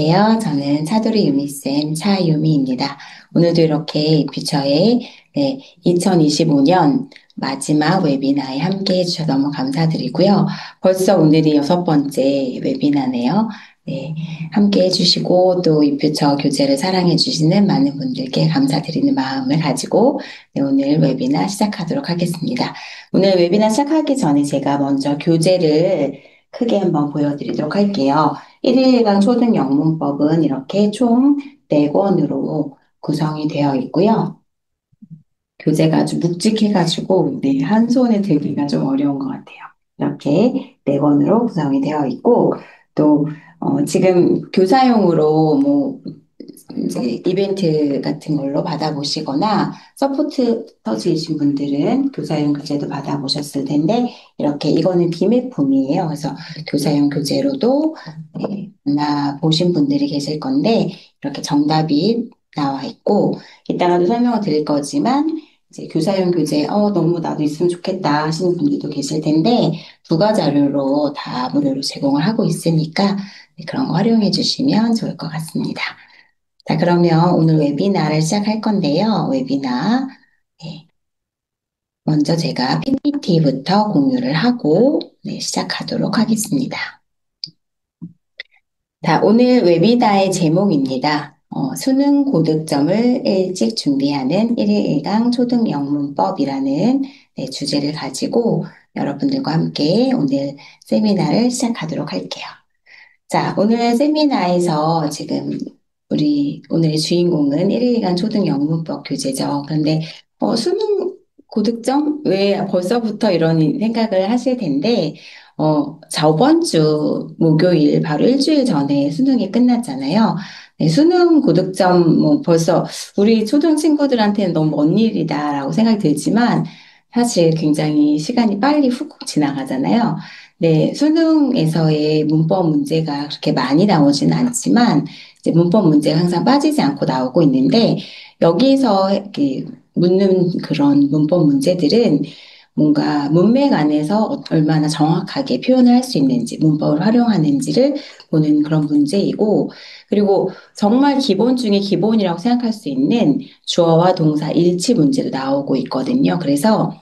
안녕하세요. 저는 차도리 유미쌤 차유미입니다. 오늘도 이렇게 퓨처의 2025년 마지막 웨비나에 함께 해주셔서 너무 감사드리고요. 벌써 오늘이 6번째 웨비나네요. 네, 함께 해주시고 또 이 퓨처 교재를 사랑해주시는 많은 분들께 감사드리는 마음을 가지고 오늘 웨비나 시작하도록 하겠습니다. 오늘 웨비나 시작하기 전에 제가 먼저 교재를 크게 한번 보여드리도록 할게요. 1일1강 초등 영문법은 이렇게 총 4권으로 구성이 되어 있고요. 교재가 아주 묵직해가지고 네, 한 손에 들기가 좀 어려운 것 같아요. 이렇게 4권으로 구성이 되어 있고 또 지금 교사용으로 뭐 이제 이벤트 같은 걸로 받아보시거나 서포터즈이신 분들은 교사용 교재도 받아보셨을 텐데 이렇게 이거는 비매품이에요. 그래서 교사용 교재로도 만나보신 분들이 계실 건데 이렇게 정답이 나와 있고 이따가도 설명을 드릴 거지만 이제 교사용 교재 너무 나도 있으면 좋겠다 하시는 분들도 계실 텐데 부가 자료로 다 무료로 제공을 하고 있으니까 그런 거 활용해 주시면 좋을 것 같습니다. 자, 그러면 오늘 웨비나를 시작할 건데요. 웨비나. 네, 먼저 제가 PPT부터 공유를 하고 시작하도록 하겠습니다. 자, 오늘 웨비나의 제목입니다. 수능 고득점을 일찍 준비하는 1일 1강 초등 영문법이라는 주제를 가지고 여러분들과 함께 오늘 세미나를 시작하도록 할게요. 자, 오늘 세미나에서 지금 우리 오늘의 주인공은 1일간 초등 영문법 교재죠. 그런데 수능 고득점? 왜 벌써부터 이런 생각을 하실 텐데 저번 주 목요일 바로 일주일 전에 수능이 끝났잖아요. 네, 수능 고득점 뭐 벌써 우리 초등 친구들한테는 너무 먼 일이다라고 생각이 들지만 사실 굉장히 시간이 빨리 훅훅 지나가잖아요. 네, 수능에서의 문법 문제가 그렇게 많이 나오지는 않지만, 이제 문법 문제가 항상 빠지지 않고 나오고 있는데, 여기서 이렇게 묻는 그런 문법 문제들은 뭔가 문맥 안에서 얼마나 정확하게 표현을 할 수 있는지, 문법을 활용하는지를 보는 그런 문제이고, 그리고 정말 기본 중에 기본이라고 생각할 수 있는 주어와 동사 일치 문제도 나오고 있거든요. 그래서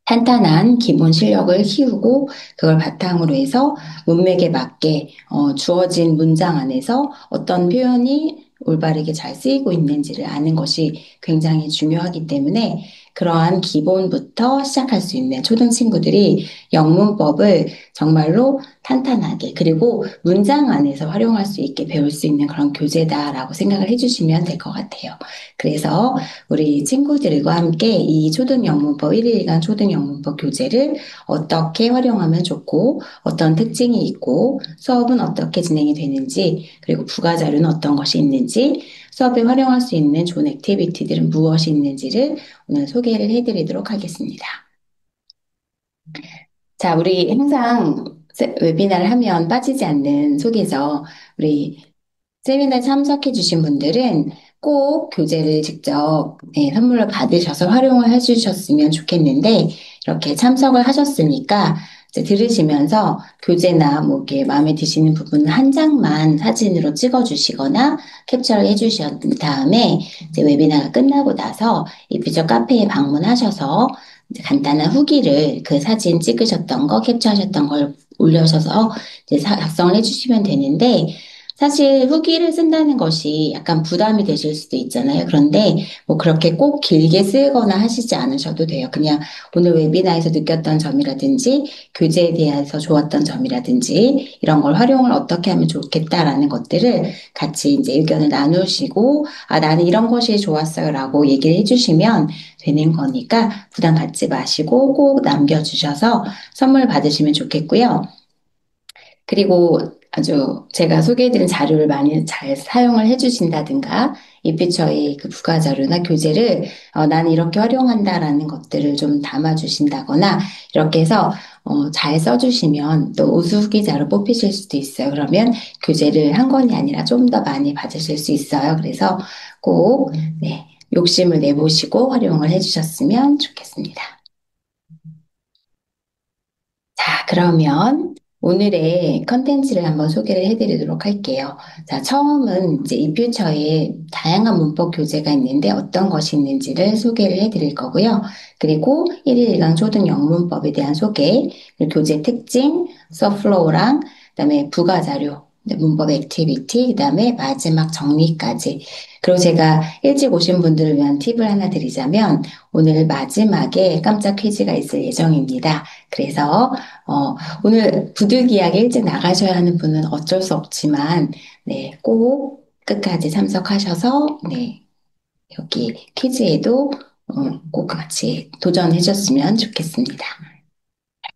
탄탄한 기본 실력을 키우고 그걸 바탕으로 해서 문맥에 맞게 주어진 문장 안에서 어떤 표현이 올바르게 잘 쓰이고 있는지를 아는 것이 굉장히 중요하기 때문에 그러한 기본부터 시작할 수 있는 초등 친구들이 영문법을 정말로 탄탄하게 그리고 문장 안에서 활용할 수 있게 배울 수 있는 그런 교재다라고 생각을 해주시면 될 것 같아요. 그래서 우리 친구들과 함께 이 초등영문법 1일간 초등영문법 교재를 어떻게 활용하면 좋고 어떤 특징이 있고 수업은 어떻게 진행이 되는지 그리고 부가자료는 어떤 것이 있는지 수업에 활용할 수 있는 좋은 액티비티들은 무엇이 있는지를 오늘 소개를 해드리도록 하겠습니다. 자, 우리 항상 웨비나를 하면 빠지지 않는 소개죠. 우리 세미나에 참석해 주신 분들은 꼭 교재를 직접 선물로 받으셔서 활용을 해 주셨으면 좋겠는데 이렇게 참석을 하셨으니까 이제 들으시면서 교재나 뭐 이렇게 마음에 드시는 부분 한 장만 사진으로 찍어 주시거나 캡처를 해 주신 다음에 이제 웨비나가 끝나고 나서 이 비저 카페에 방문하셔서 이제 간단한 후기를 그 사진 찍으셨던 거 캡처하셨던 걸 올려셔서 이제 작성을 해 주시면 되는데 사실 후기를 쓴다는 것이 약간 부담이 되실 수도 있잖아요. 그런데 뭐 그렇게 꼭 길게 쓰거나 하시지 않으셔도 돼요. 그냥 오늘 웨비나에서 느꼈던 점이라든지 교재에 대해서 좋았던 점이라든지 이런 걸 활용을 어떻게 하면 좋겠다라는 것들을 같이 이제 의견을 나누시고 나는 이런 것이 좋았어요라고 얘기를 해주시면 되는 거니까 부담 갖지 마시고 꼭 남겨주셔서 선물 받으시면 좋겠고요. 그리고 아주 제가 소개해드린 자료를 많이 잘 사용을 해주신다든가 이 피처의 그 부가 자료나 교재를 나는 이렇게 활용한다라는 것들을 좀 담아주신다거나 이렇게 해서 잘 써주시면 또 우수 후기자로 뽑히실 수도 있어요. 그러면 교재를 한 권이 아니라 좀 더 많이 받으실 수 있어요. 그래서 꼭 욕심을 내보시고 활용을 해주셨으면 좋겠습니다. 자, 그러면 오늘의 컨텐츠를 한번 소개를 해드리도록 할게요. 자, 처음은 이제 이퓨처에 다양한 문법 교재가 있는데 어떤 것이 있는지를 소개를 해드릴 거고요. 그리고 1일 1강 초등 영문법에 대한 소개, 그리고 교재 특징, 서플로우랑 그다음에 부가 자료, 문법 액티비티, 그다음에 마지막 정리까지. 그리고 제가 일찍 오신 분들을 위한 팁을 하나 드리자면 오늘 마지막에 깜짝 퀴즈가 있을 예정입니다. 그래서 오늘 부득이하게 일찍 나가셔야 하는 분은 어쩔 수 없지만, 네, 꼭 끝까지 참석하셔서, 네, 여기 퀴즈에도 꼭 같이 도전해 줬으면 좋겠습니다.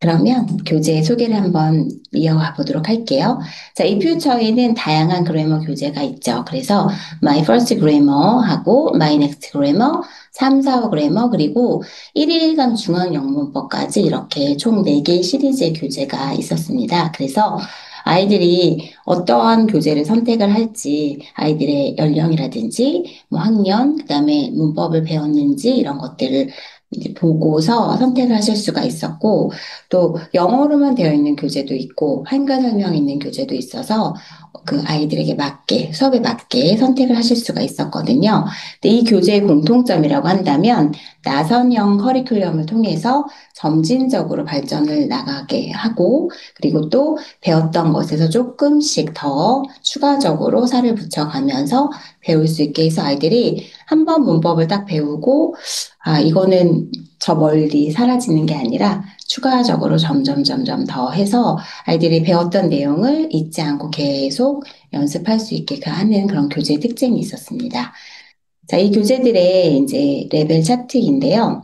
그러면 교재 소개를 한번 이어가 보도록 할게요. 자, 이 퓨처에는 다양한 그래머 교재가 있죠. 그래서 My First Grammar 하고 My Next Grammar, 3, 4호 그래머, 그리고 1일간 중앙영문법까지 이렇게 총 4개의 시리즈의 교재가 있었습니다. 그래서 아이들이 어떠한 교재를 선택을 할지 아이들의 연령이라든지 뭐 학년, 그다음에 문법을 배웠는지 이런 것들을 이제 보고서 선택을 하실 수가 있었고 또 영어로만 되어 있는 교재도 있고 한글 설명 있는 교재도 있어서 그 아이들에게 맞게 수업에 맞게 선택을 하실 수가 있었거든요. 근데 이 교재의 공통점이라고 한다면 나선형 커리큘럼을 통해서 점진적으로 발전을 나가게 하고 그리고 또 배웠던 것에서 조금씩 더 추가적으로 살을 붙여가면서 배울 수 있게 해서 아이들이 한 번 문법을 딱 배우고 아, 이거는 저 멀리 사라지는 게 아니라 추가적으로 점점 더 해서 아이들이 배웠던 내용을 잊지 않고 계속 연습할 수 있게 하는 그런 교재 특징이 있었습니다. 자, 이 교재들의 이제 레벨 차트인데요.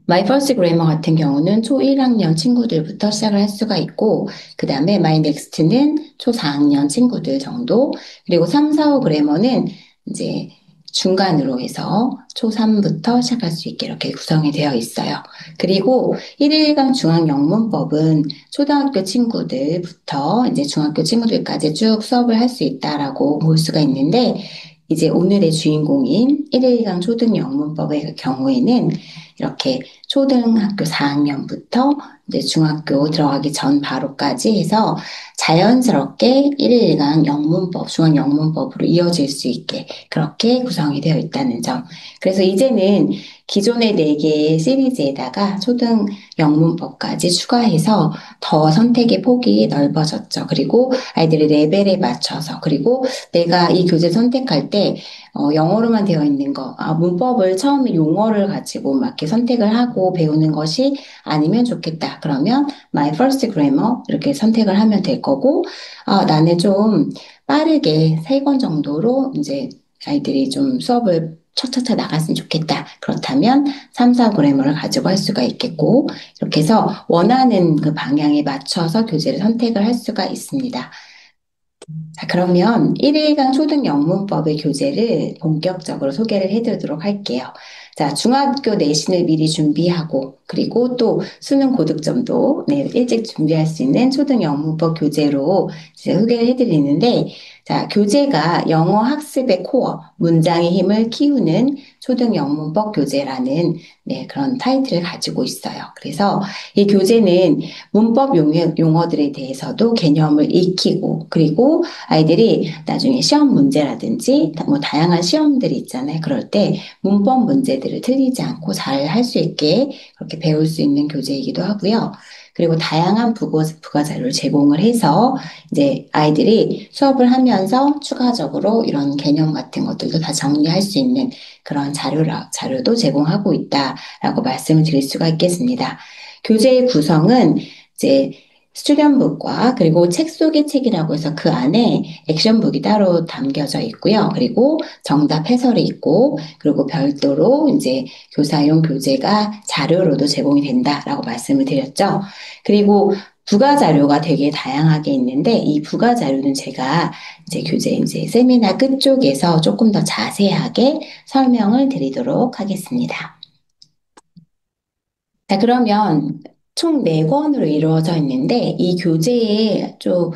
마이 퍼스트 그래머 같은 경우는 초 1학년 친구들부터 시작을 할 수가 있고, 그 다음에 마이 넥스트는 초 4학년 친구들 정도, 그리고 3, 4, 5 그래머는 이제 중간으로 해서 초 3부터 시작할 수 있게 이렇게 구성이 되어 있어요. 그리고 1일강 중앙영문법은 초등학교 친구들부터 이제 중학교 친구들까지 쭉 수업을 할 수 있다라고 볼 수가 있는데, 이제 오늘의 주인공인 1일강 초등영문법의 경우에는 이렇게 초등학교 4학년부터 이제 중학교 들어가기 전 바로까지 해서 자연스럽게 1일1강 영문법, 중앙영문법으로 이어질 수 있게 그렇게 구성이 되어 있다는 점. 그래서 이제는 기존의 4개의 시리즈에다가 초등 영문법까지 추가해서 더 선택의 폭이 넓어졌죠. 그리고 아이들의 레벨에 맞춰서 그리고 내가 이 교재 선택할 때 영어로만 되어 있는 거, 아, 문법을 처음에 용어를 가지고 막 이렇게 선택을 하고 배우는 것이 아니면 좋겠다. 그러면 My First Grammar 이렇게 선택을 하면 될 거고, 아, 나는 좀 빠르게 3권 정도로 이제 아이들이 좀 수업을 차차차 나갔으면 좋겠다. 그렇다면 3, 4 그래머를 가지고 할 수가 있겠고, 이렇게 해서 원하는 그 방향에 맞춰서 교재를 선택을 할 수가 있습니다. 자, 그러면 1일강 초등영문법의 교재를 본격적으로 소개를 해드리도록 할게요. 자, 중학교 내신을 미리 준비하고, 그리고 또 수능 고득점도 네, 일찍 준비할 수 있는 초등영문법 교재로 이제 소개를 해드리는데, 자, 교재가 영어 학습의 코어, 문장의 힘을 키우는 초등영문법 교재라는 네, 그런 타이틀을 가지고 있어요. 그래서 이 교재는 문법 용어들에 대해서도 개념을 익히고, 그리고 아이들이 나중에 시험 문제라든지 뭐 다양한 시험들이 있잖아요. 그럴 때 문법 문제들을 틀리지 않고 잘 할 수 있게 그렇게 배울 수 있는 교재이기도 하고요. 그리고 다양한 부가 자료를 제공을 해서 이제 아이들이 수업을 하면서 추가적으로 이런 개념 같은 것들도 다 정리할 수 있는 그런 자료도 제공하고 있다라고 말씀을 드릴 수가 있겠습니다. 교재의 구성은 이제 스튜디언북과 그리고 책 속의 책이라고 해서 그 안에 액션북이 따로 담겨져 있고요. 그리고 정답 해설이 있고 그리고 별도로 이제 교사용 교재가 자료로도 제공이 된다라고 말씀을 드렸죠. 그리고 부가 자료가 되게 다양하게 있는데 이 부가 자료는 제가 이제 교재 이제 세미나 끝쪽에서 조금 더 자세하게 설명을 드리도록 하겠습니다. 자, 그러면 총 4권으로 이루어져 있는데 이 교재에 좀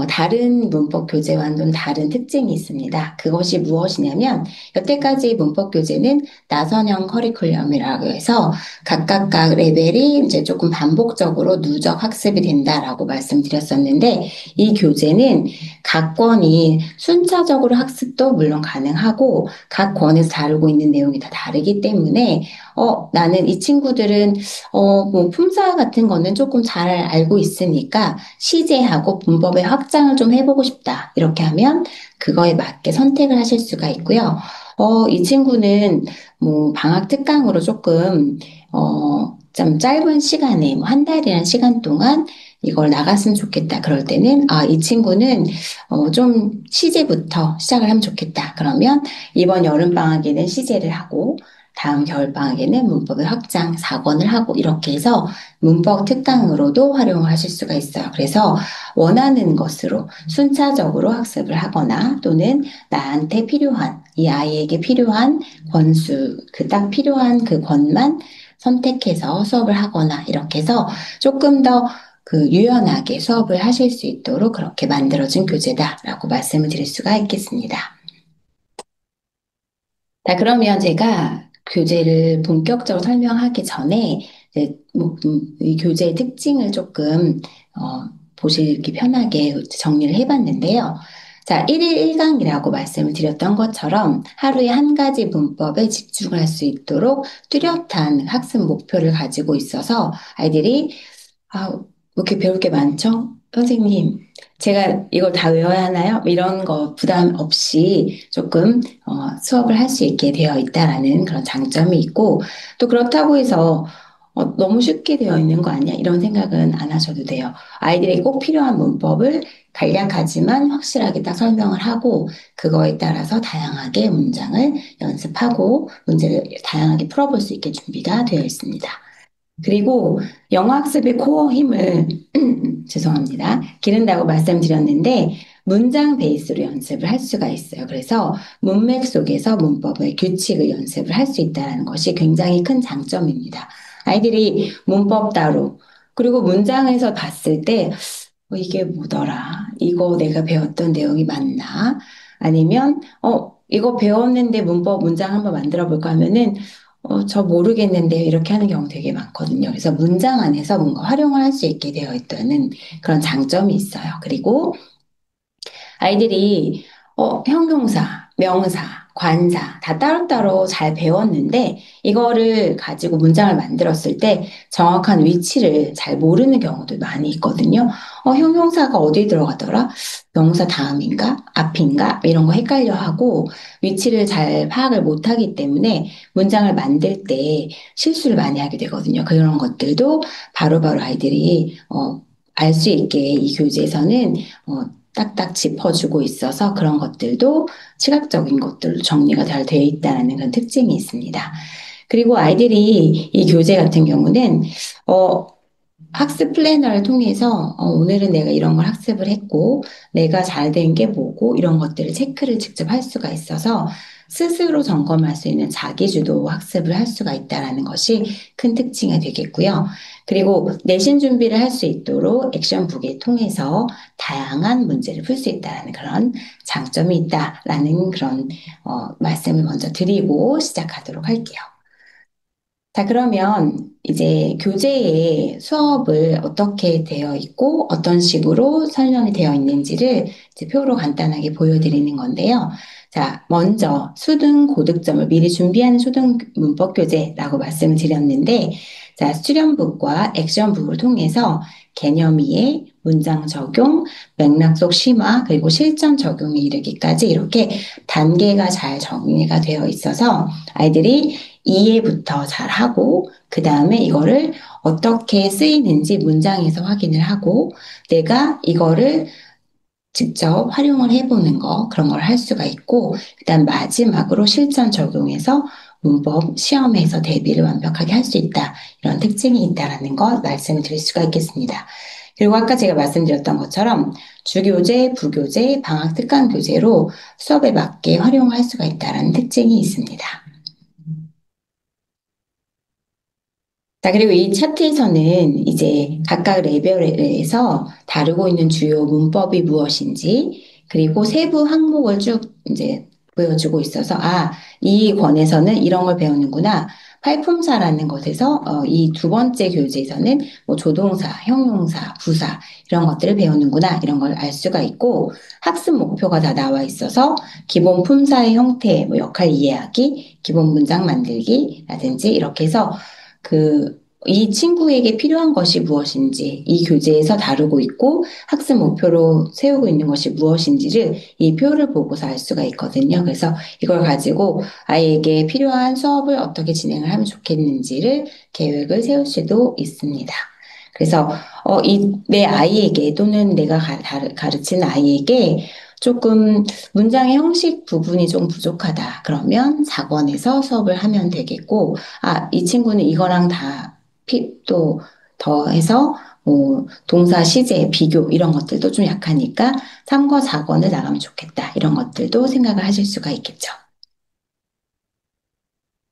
다른 문법 교재와는 좀 다른 특징이 있습니다. 그것이 무엇이냐면 여태까지 문법 교재는 나선형 커리큘럼이라고 해서 각각 레벨이 이제 조금 반복적으로 누적 학습이 된다라고 말씀드렸었는데 이 교재는 각 권이 순차적으로 학습도 물론 가능하고 각 권에서 다루고 있는 내용이 다 다르기 때문에 나는 이 친구들은 뭐 품사 같은 거는 조금 잘 알고 있으니까 시제하고 문법의 확장을 좀 해보고 싶다. 이렇게 하면 그거에 맞게 선택을 하실 수가 있고요. 이 친구는 뭐 방학 특강으로 조금, 좀 짧은 시간에, 뭐 한 달이라는 시간 동안 이걸 나갔으면 좋겠다. 그럴 때는, 이 친구는 좀 시제부터 시작을 하면 좋겠다. 그러면 이번 여름방학에는 시제를 하고, 다음 겨울방학에는 문법의 확장 4권을 하고, 이렇게 해서 문법 특강으로도 활용을 하실 수가 있어요. 그래서 원하는 것으로 순차적으로 학습을 하거나 또는 나한테 필요한, 이 아이에게 필요한 권수, 그 딱 필요한 그 권만 선택해서 수업을 하거나 이렇게 해서 조금 더 유연하게 수업을 하실 수 있도록 그렇게 만들어진 교재다라고 말씀을 드릴 수가 있겠습니다. 자, 그러면 제가 교재를 본격적으로 설명하기 전에 이제 이 교재의 특징을 조금 보시기 편하게 정리를 해봤는데요. 자, 1일 1강이라고 말씀을 드렸던 것처럼 하루에 한 가지 문법에 집중할 수 있도록 뚜렷한 학습 목표를 가지고 있어서 아이들이 왜 이렇게 배울 게 많죠? 선생님, 제가 이걸 다 외워야 하나요? 뭐 이런 거 부담 없이 조금 수업을 할 수 있게 되어 있다라는 그런 장점이 있고 또 그렇다고 해서 너무 쉽게 되어 있는 거 아니야? 이런 생각은 안 하셔도 돼요. 아이들에게 꼭 필요한 문법을 간략하지만 확실하게 딱 설명을 하고 그거에 따라서 다양하게 문장을 연습하고 문제를 다양하게 풀어볼 수 있게 준비가 되어 있습니다. 그리고 영어학습의 코어 힘을 죄송합니다. 기른다고 말씀드렸는데 문장 베이스로 연습을 할 수가 있어요. 그래서 문맥 속에서 문법의 규칙을 연습을 할 수 있다는 것이 굉장히 큰 장점입니다. 아이들이 문법 따로 그리고 문장에서 봤을 때 이게 뭐더라? 이거 내가 배웠던 내용이 맞나? 아니면 이거 배웠는데 문법 문장 한번 만들어 볼까 하면은 저 모르겠는데요. 이렇게 하는 경우 되게 많거든요. 그래서 문장 안에서 뭔가 활용을 할 수 있게 되어 있다는 그런 장점이 있어요. 그리고 아이들이 형용사, 명사, 관사 다 따로따로 잘 배웠는데 이거를 가지고 문장을 만들었을 때 정확한 위치를 잘 모르는 경우도 많이 있거든요. 형용사가 어디 들어가더라? 명사 다음인가? 앞인가? 이런 거 헷갈려 하고 위치를 잘 파악을 못하기 때문에 문장을 만들 때 실수를 많이 하게 되거든요. 그런 것들도 바로바로 아이들이 알 수 있게 이 교재에서는 딱딱 짚어주고 있어서 그런 것들도 시각적인 것들로 정리가 잘 되어 있다는 그런 특징이 있습니다. 그리고 아이들이 이 교재 같은 경우는 어, 학습 플래너를 통해서 오늘은 내가 이런 걸 학습을 했고 내가 잘 된 게 뭐고 이런 것들을 체크를 직접 할 수가 있어서 스스로 점검할 수 있는 자기주도 학습을 할 수가 있다는 것이 큰 특징이 되겠고요. 그리고 내신 준비를 할 수 있도록 액션북을 통해서 다양한 문제를 풀 수 있다는 그런 장점이 있다라는 그런 말씀을 먼저 드리고 시작하도록 할게요. 자, 그러면 이제 교재에 수업을 어떻게 되어 있고 어떤 식으로 설명이 되어 있는지를 이제 표로 간단하게 보여드리는 건데요. 자, 먼저 수능 고득점을 미리 준비하는 초등 문법 교재라고 말씀을 드렸는데, 자, 수련북과 액션북을 통해서 개념 이해, 문장 적용, 맥락 속 심화, 그리고 실전 적용에 이르기까지 이렇게 단계가 잘 정리가 되어 있어서 아이들이 이해부터 잘 하고, 그 다음에 이거를 어떻게 쓰이는지 문장에서 확인을 하고, 내가 이거를 직접 활용을 해보는 거, 그런 걸 할 수가 있고, 그다음 마지막으로 실전 적용해서 문법 시험에서 대비를 완벽하게 할 수 있다. 이런 특징이 있다라는 것 말씀을 드릴 수가 있겠습니다. 그리고 아까 제가 말씀드렸던 것처럼 주교재, 부교재, 방학 특강 교재로 수업에 맞게 활용할 수가 있다는 특징이 있습니다. 자, 그리고 이 차트에서는 이제 각각 레벨에서 다루고 있는 주요 문법이 무엇인지, 그리고 세부 항목을 쭉 이제 보여주고 있어서, 아, 이 권에서는 이런 걸 배우는구나. 팔품사라는 것에서 이 두 번째 교재에서는 뭐 조동사, 형용사, 부사 이런 것들을 배우는구나 이런 걸 알 수가 있고 학습 목표가 다 나와 있어서 기본 품사의 형태, 뭐 역할 이해하기, 기본 문장 만들기라든지 이렇게 해서 이 친구에게 필요한 것이 무엇인지 이 교재에서 다루고 있고 학습 목표로 세우고 있는 것이 무엇인지를 이 표를 보고서 알 수가 있거든요. 그래서 이걸 가지고 아이에게 필요한 수업을 어떻게 진행을 하면 좋겠는지를 계획을 세울 수도 있습니다. 그래서 내 아이에게 또는 내가 가르치는 아이에게 조금 문장의 형식 부분이 좀 부족하다. 그러면 4권에서 수업을 하면 되겠고, 아, 이 친구는 이거랑 또 더해서 뭐 동사, 시제, 비교 이런 것들도 좀 약하니까 3권, 4권을 나가면 좋겠다. 이런 것들도 생각을 하실 수가 있겠죠.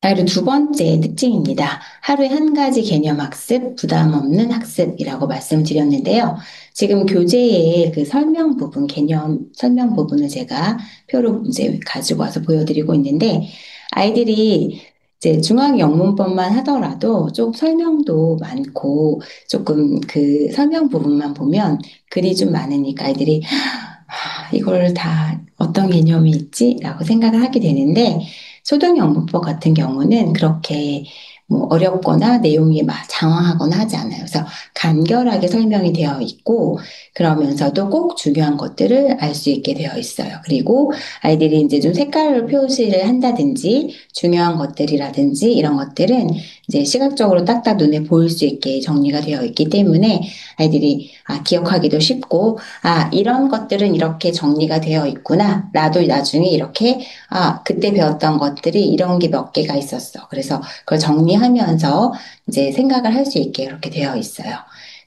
자, 그리고 두 번째 특징입니다. 하루에 한 가지 개념 학습, 부담 없는 학습이라고 말씀드렸는데요. 지금 교재의 그 설명 부분, 개념 설명 부분을 제가 표로 이제 가지고 와서 보여드리고 있는데, 아이들이 이제 중앙 영문법만 하더라도 좀 설명도 많고, 조금 그 설명 부분만 보면 글이 좀 많으니까 아이들이 이걸 다 어떤 개념이 있지? 라고 생각을 하게 되는데, 초등영문법 같은 경우는 그렇게 뭐 어렵거나 내용이 막 장황하거나 하지 않아요. 그래서 간결하게 설명이 되어 있고, 그러면서도 꼭 중요한 것들을 알 수 있게 되어 있어요. 그리고 아이들이 이제 좀 색깔로 표시를 한다든지, 중요한 것들이라든지 이런 것들은 이제 시각적으로 딱딱 눈에 보일 수 있게 정리가 되어 있기 때문에 아이들이 기억하기도 쉽고, 이런 것들은 이렇게 정리가 되어 있구나. 나도 나중에 이렇게, 그때 배웠던 것들이 이런 게 몇 개가 있었어. 그래서 그걸 정리하면서 이제 생각을 할 수 있게 이렇게 되어 있어요.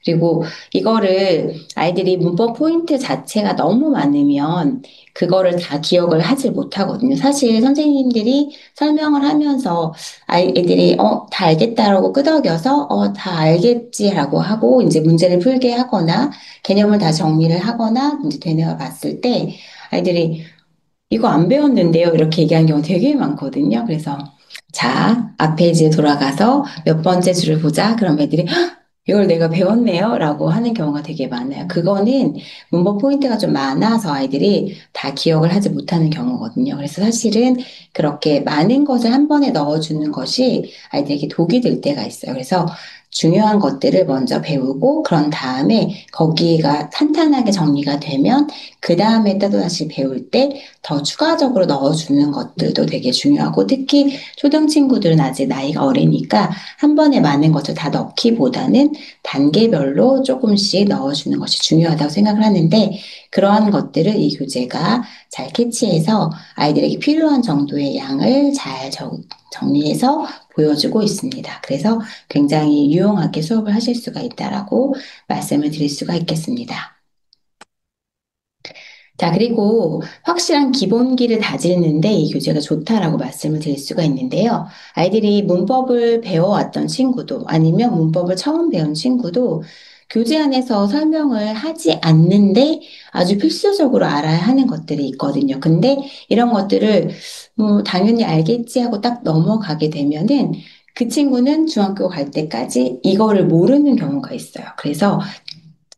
그리고 이거를 아이들이 문법 포인트 자체가 너무 많으면 그거를 다 기억을 하지 못하거든요. 사실 선생님들이 설명을 하면서 아이들이 다 알겠다라고 끄덕여서 다 알겠지라고 하고 이제 문제를 풀게 하거나 개념을 다 정리를 하거나 이제 되뇌어 봤을 때 아이들이 이거 안 배웠는데요. 이렇게 얘기하는 경우 되게 많거든요. 그래서 자, 앞에 이제 돌아가서 몇 번째 줄을 보자. 그럼 애들이 이걸 내가 배웠네요. 라고 하는 경우가 되게 많아요. 그거는 문법 포인트가 좀 많아서 아이들이 다 기억을 하지 못하는 경우거든요. 그래서 사실은 그렇게 많은 것을 한 번에 넣어주는 것이 아이들에게 독이 될 때가 있어요. 그래서 중요한 것들을 먼저 배우고 그런 다음에 거기가 탄탄하게 정리가 되면 그 다음에 또 다시 배울 때 더 추가적으로 넣어주는 것들도 되게 중요하고 특히 초등 친구들은 아직 나이가 어리니까 한 번에 많은 것을 다 넣기보다는 단계별로 조금씩 넣어주는 것이 중요하다고 생각을 하는데 그러한 것들을 이 교재가 잘 캐치해서 아이들에게 필요한 정도의 양을 잘 정리해서 보여주고 있습니다. 그래서 굉장히 유용하게 수업을 하실 수가 있다라고 말씀을 드릴 수가 있겠습니다. 자, 그리고 확실한 기본기를 다지는데 이 교재가 좋다라고 말씀을 드릴 수가 있는데요. 아이들이 문법을 배워왔던 친구도 아니면 문법을 처음 배운 친구도 교재 안에서 설명을 하지 않는데 아주 필수적으로 알아야 하는 것들이 있거든요. 근데 이런 것들을 뭐 당연히 알겠지 하고 딱 넘어가게 되면은 그 친구는 중학교 갈 때까지 이거를 모르는 경우가 있어요. 그래서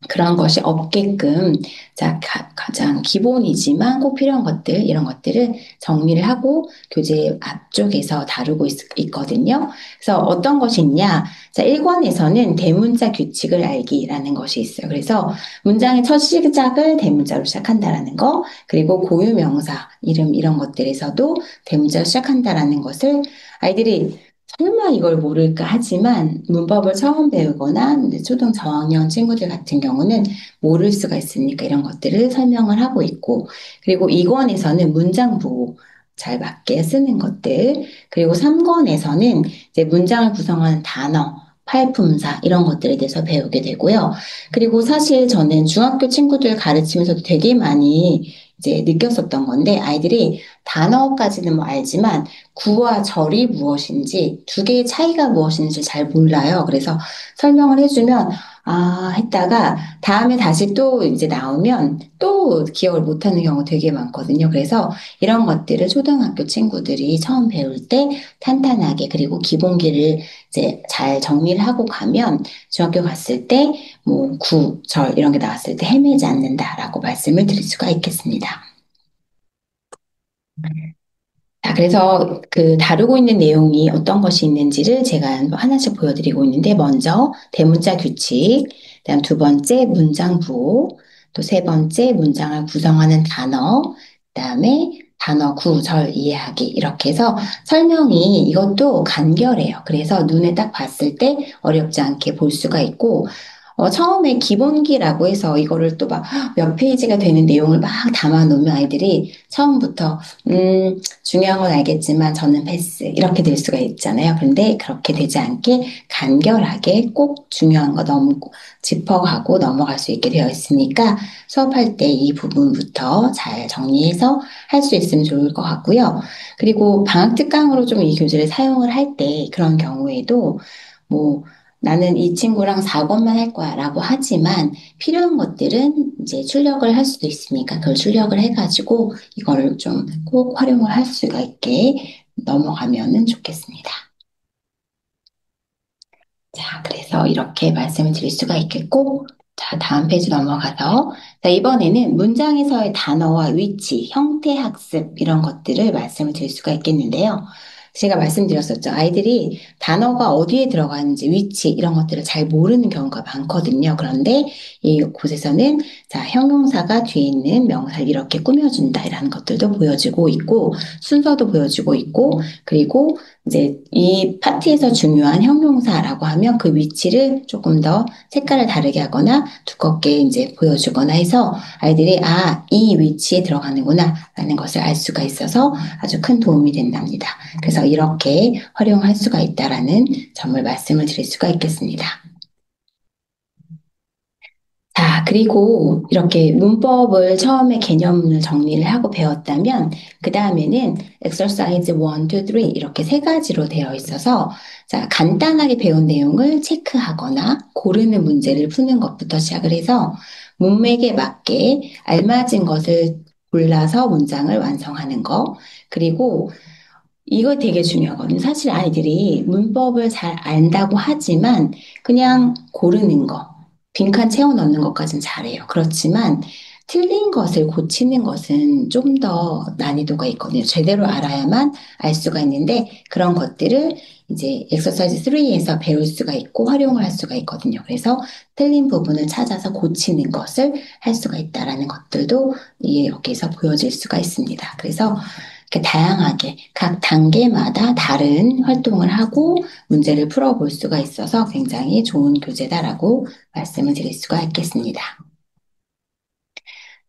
그런 것이 없게끔 자, 가장 기본이지만 꼭 필요한 것들 이런 것들을 정리를 하고 교재 앞쪽에서 다루고 있거든요. 그래서 어떤 것이 있냐? 자, 1권에서는 대문자 규칙을 알기라는 것이 있어요. 그래서 문장의 첫 시작을 대문자로 시작한다라는 거, 그리고 고유명사, 이름 이런 것들에서도 대문자로 시작한다라는 것을 아이들이 설마 이걸 모를까 하지만 문법을 처음 배우거나 이제 초등 저학년 친구들 같은 경우는 모를 수가 있으니까 이런 것들을 설명을 하고 있고 그리고 2권에서는 문장부 잘 맞게 쓰는 것들 그리고 3권에서는 이제 문장을 구성하는 단어 팔품사 이런 것들에 대해서 배우게 되고요. 그리고 사실 저는 중학교 친구들 가르치면서도 되게 많이 이제 느꼈었던 건데 아이들이 단어까지는 뭐 알지만 구와 절이 무엇인지 두 개의 차이가 무엇인지 잘 몰라요. 그래서 설명을 해주면 아 했다가 다음에 다시 또 이제 나오면 또 기억을 못하는 경우 되게 많거든요. 그래서 이런 것들을 초등학교 친구들이 처음 배울 때 탄탄하게 그리고 기본기를 이제 잘 정리를 하고 가면 중학교 갔을 때 뭐 구, 절 이런 게 나왔을 때 헤매지 않는다라고 말씀을 드릴 수가 있겠습니다. 자, 그래서 그 다루고 있는 내용이 어떤 것이 있는지를 제가 하나씩 보여드리고 있는데, 먼저 대문자 규칙, 그다음 두 번째 문장 부호, 또 세 번째 문장을 구성하는 단어, 그다음에 단어 구절 이해하기 이렇게 해서 설명이 이것도 간결해요. 그래서 눈에 딱 봤을 때 어렵지 않게 볼 수가 있고, 처음에 기본기라고 해서 이거를 또 막 몇 페이지가 되는 내용을 막 담아 놓으면 아이들이 처음부터 중요한 건 알겠지만 저는 패스 이렇게 될 수가 있잖아요. 그런데 그렇게 되지 않게 간결하게 꼭 중요한 거 너무 짚어가고 넘어갈 수 있게 되어 있으니까 수업할 때 이 부분부터 잘 정리해서 할 수 있으면 좋을 것 같고요. 그리고 방학 특강으로 좀 이 교재를 사용을 할 때 그런 경우에도 뭐 나는 이 친구랑 4권만 할 거야 라고 하지만 필요한 것들은 이제 출력을 할 수도 있으니까 그걸 출력을 해가지고 이거를 좀 꼭 활용을 할 수가 있게 넘어가면은 좋겠습니다. 자, 그래서 이렇게 말씀을 드릴 수가 있겠고, 자, 다음 페이지 넘어가서, 자, 이번에는 문장에서의 단어와 위치, 형태 학습, 이런 것들을 말씀을 드릴 수가 있겠는데요. 제가 말씀드렸었죠. 아이들이 단어가 어디에 들어가는지, 위치, 이런 것들을 잘 모르는 경우가 많거든요. 그런데 이곳에서는, 자, 형용사가 뒤에 있는 명사를 이렇게 꾸며준다, 이라는 것들도 보여주고 있고, 순서도 보여주고 있고, 그리고 이제 이 파트에서 중요한 형용사라고 하면 그 위치를 조금 더 색깔을 다르게 하거나 두껍게 이제 보여주거나 해서 아이들이 아, 이 위치에 들어가는구나 라는 것을 알 수가 있어서 아주 큰 도움이 된답니다. 그래서 이렇게 활용할 수가 있다라는 점을 말씀을 드릴 수가 있겠습니다. 자, 그리고 이렇게 문법을 처음에 개념을 정리를 하고 배웠다면, 그 다음에는 exercise 1, 2, 3 이렇게 세 가지로 되어 있어서, 자, 간단하게 배운 내용을 체크하거나 고르는 문제를 푸는 것부터 시작을 해서 문맥에 맞게 알맞은 것을 골라서 문장을 완성하는 거, 그리고 이거 되게 중요하거든요. 사실 아이들이 문법을 잘 안다고 하지만 그냥 고르는 거, 빈칸 채워 넣는 것까지는 잘해요. 그렇지만 틀린 것을 고치는 것은 좀 더 난이도가 있거든요. 제대로 알아야만 알 수가 있는데 그런 것들을 이제 엑서사이즈 3에서 배울 수가 있고 활용을 할 수가 있거든요. 그래서 틀린 부분을 찾아서 고치는 것을 할 수가 있다라는 것들도 여기에서 보여질 수가 있습니다. 그래서 이렇게 다양하게 각 단계마다 다른 활동을 하고 문제를 풀어볼 수가 있어서 굉장히 좋은 교재다라고 말씀을 드릴 수가 있겠습니다.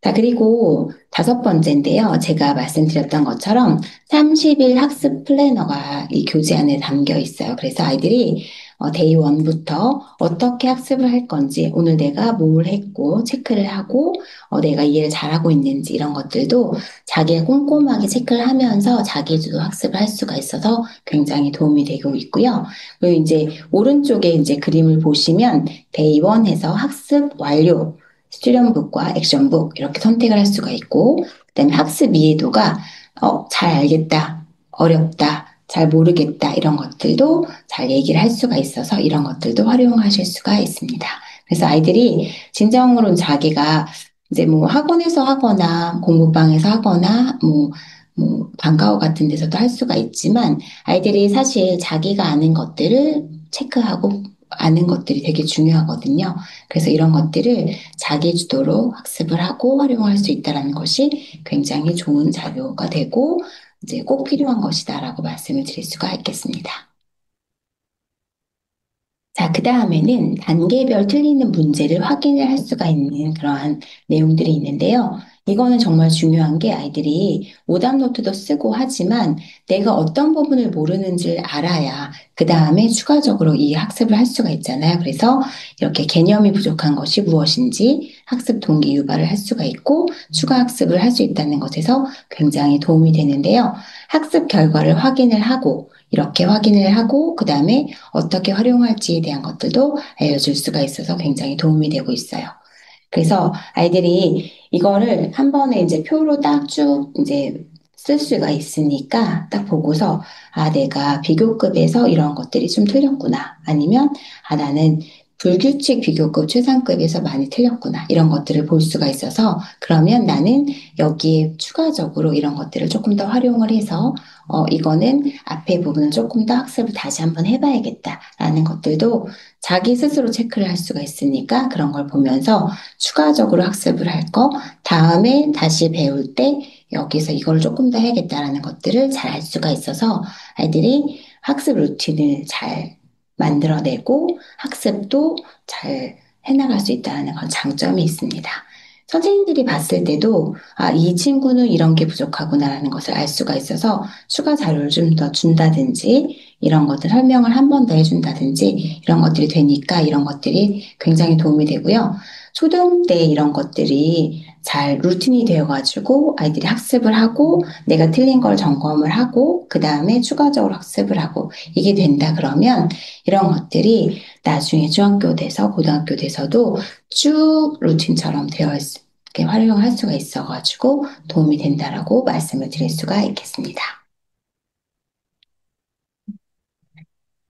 자, 그리고 다섯 번째인데요. 제가 말씀드렸던 것처럼 30일 학습 플래너가 이 교재 안에 담겨 있어요. 그래서 아이들이 데이 1부터 어떻게 학습을 할 건지, 오늘 내가 뭘 했고, 체크를 하고, 내가 이해를 잘하고 있는지, 이런 것들도 자기가 꼼꼼하게 체크를 하면서 자기주도 학습을 할 수가 있어서 굉장히 도움이 되고 있고요. 그리고 이제 오른쪽에 이제 그림을 보시면 데이 1에서 학습 완료, 스튜던북과 액션북 이렇게 선택을 할 수가 있고, 그다음에 학습 이해도가 잘 알겠다, 어렵다, 잘 모르겠다 이런 것들도 잘 얘기를 할 수가 있어서 이런 것들도 활용하실 수가 있습니다. 그래서 아이들이 진정으로 자기가 이제 뭐 학원에서 하거나 공부방에서 하거나 뭐 방과후 같은 데서도 할 수가 있지만 아이들이 사실 자기가 아는 것들을 체크하고 아는 것들이 되게 중요하거든요. 그래서 이런 것들을 자기 주도로 학습을 하고 활용할 수 있다는 것이 굉장히 좋은 자료가 되고 이제 꼭 필요한 것이다라고 말씀을 드릴 수가 있겠습니다. 자, 그 다음에는 단계별 틀리는 문제를 확인을 할 수가 있는 그러한 내용들이 있는데요. 이거는 정말 중요한 게 아이들이 오답 노트도 쓰고 하지만 내가 어떤 부분을 모르는지를 알아야 그 다음에 추가적으로 이 학습을 할 수가 있잖아요. 그래서 이렇게 개념이 부족한 것이 무엇인지 학습 동기 유발을 할 수가 있고 추가 학습을 할 수 있다는 것에서 굉장히 도움이 되는데요. 학습 결과를 확인을 하고 이렇게 확인을 하고 그 다음에 어떻게 활용할지에 대한 것들도 알려줄 수가 있어서 굉장히 도움이 되고 있어요. 그래서 아이들이 이거를 한 번에 이제 표로 딱 쭉 이제 쓸 수가 있으니까 딱 보고서 아, 내가 비교급에서 이런 것들이 좀 틀렸구나. 아니면 아, 나는 불규칙 비교급 최상급에서 많이 틀렸구나. 이런 것들을 볼 수가 있어서 그러면 나는 여기에 추가적으로 이런 것들을 조금 더 활용을 해서 이거는 앞에 부분을 조금 더 학습을 다시 한번 해봐야겠다라는 것들도 자기 스스로 체크를 할 수가 있으니까 그런 걸 보면서 추가적으로 학습을 할 거, 다음에 다시 배울 때 여기서 이걸 조금 더 해야겠다라는 것들을 잘 알 수가 있어서 아이들이 학습 루틴을 잘 만들어내고 학습도 잘 해나갈 수 있다는 건 장점이 있습니다. 선생님들이 봤을 때도 아, 이 친구는 이런 게 부족하구나라는 것을 알 수가 있어서 추가 자료를 좀 더 준다든지 이런 것들 설명을 한 번 더 해준다든지 이런 것들이 되니까 이런 것들이 굉장히 도움이 되고요. 초등 때 이런 것들이 잘 루틴이 되어가지고 아이들이 학습을 하고 내가 틀린 걸 점검을 하고 그 다음에 추가적으로 학습을 하고 이게 된다 그러면 이런 것들이 나중에 중학교 돼서 고등학교 돼서도 쭉 루틴처럼 이렇게 활용할 수가 있어가지고 도움이 된다라고 말씀을 드릴 수가 있겠습니다.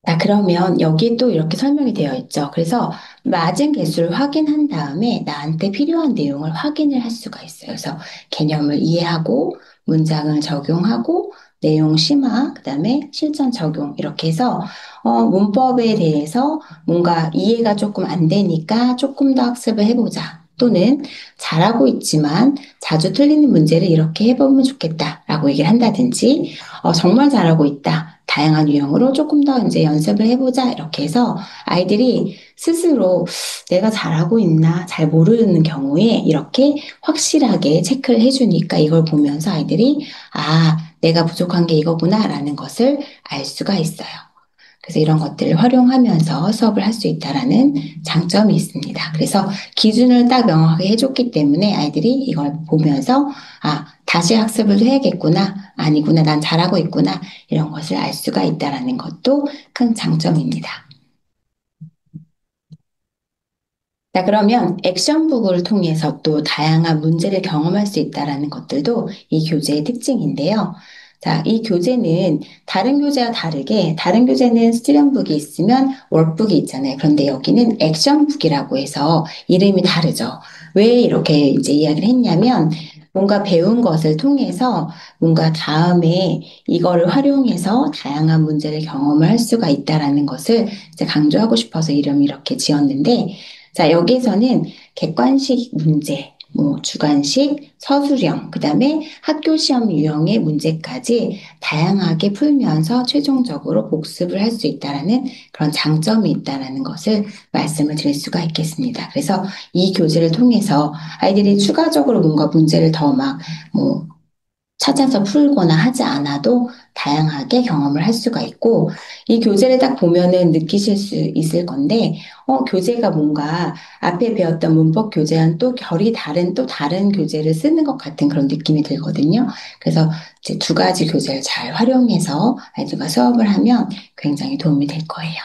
자, 그러면 여기 또 이렇게 설명이 되어 있죠. 그래서 맞은 개수를 확인한 다음에 나한테 필요한 내용을 확인을 할 수가 있어요. 그래서 개념을 이해하고 문장을 적용하고 내용 심화, 그다음에 실전 적용 이렇게 해서 문법에 대해서 뭔가 이해가 조금 안 되니까 조금 더 학습을 해보자. 또는 잘하고 있지만 자주 틀리는 문제를 이렇게 해보면 좋겠다라고 얘기를 한다든지 정말 잘하고 있다. 다양한 유형으로 조금 더 이제 연습을 해보자. 이렇게 해서 아이들이 스스로 내가 잘하고 있나 잘 모르는 경우에 이렇게 확실하게 체크를 해주니까 이걸 보면서 아이들이 아, 내가 부족한 게 이거구나라는 것을 알 수가 있어요. 그래서 이런 것들을 활용하면서 수업을 할 수 있다라는 장점이 있습니다. 그래서 기준을 딱 명확하게 해줬기 때문에 아이들이 이걸 보면서 아, 다시 학습을 해야겠구나. 아니구나. 난 잘하고 있구나. 이런 것을 알 수가 있다라는 것도 큰 장점입니다. 자, 그러면 액션북을 통해서 또 다양한 문제를 경험할 수 있다라는 것들도 이 교재의 특징인데요. 자, 이 교재는 다른 교재와 다르게 다른 교재는 스티령북이 있으면 월북이 있잖아요. 그런데 여기는 액션북이라고 해서 이름이 다르죠. 왜 이렇게 이제 이야기를 했냐면 뭔가 배운 것을 통해서 뭔가 다음에 이거를 활용해서 다양한 문제를 경험을 할 수가 있다라는 것을 이제 강조하고 싶어서 이름을 이렇게 지었는데 자, 여기서는 객관식 문제, 뭐 주관식, 서술형, 그다음에 학교 시험 유형의 문제까지 다양하게 풀면서 최종적으로 복습을 할 수 있다라는 그런 장점이 있다라는 것을 말씀을 드릴 수가 있겠습니다. 그래서 이 교재를 통해서 아이들이 추가적으로 뭔가 문제를 더 막 뭐 찾아서 풀거나 하지 않아도 다양하게 경험을 할 수가 있고, 이 교재를 딱 보면은 느끼실 수 있을 건데, 교재가 뭔가 앞에 배웠던 문법 교재와는 또 결이 다른 또 다른 교재를 쓰는 것 같은 그런 느낌이 들거든요. 그래서 이제 두 가지 교재를 잘 활용해서 아이들과 수업을 하면 굉장히 도움이 될 거예요.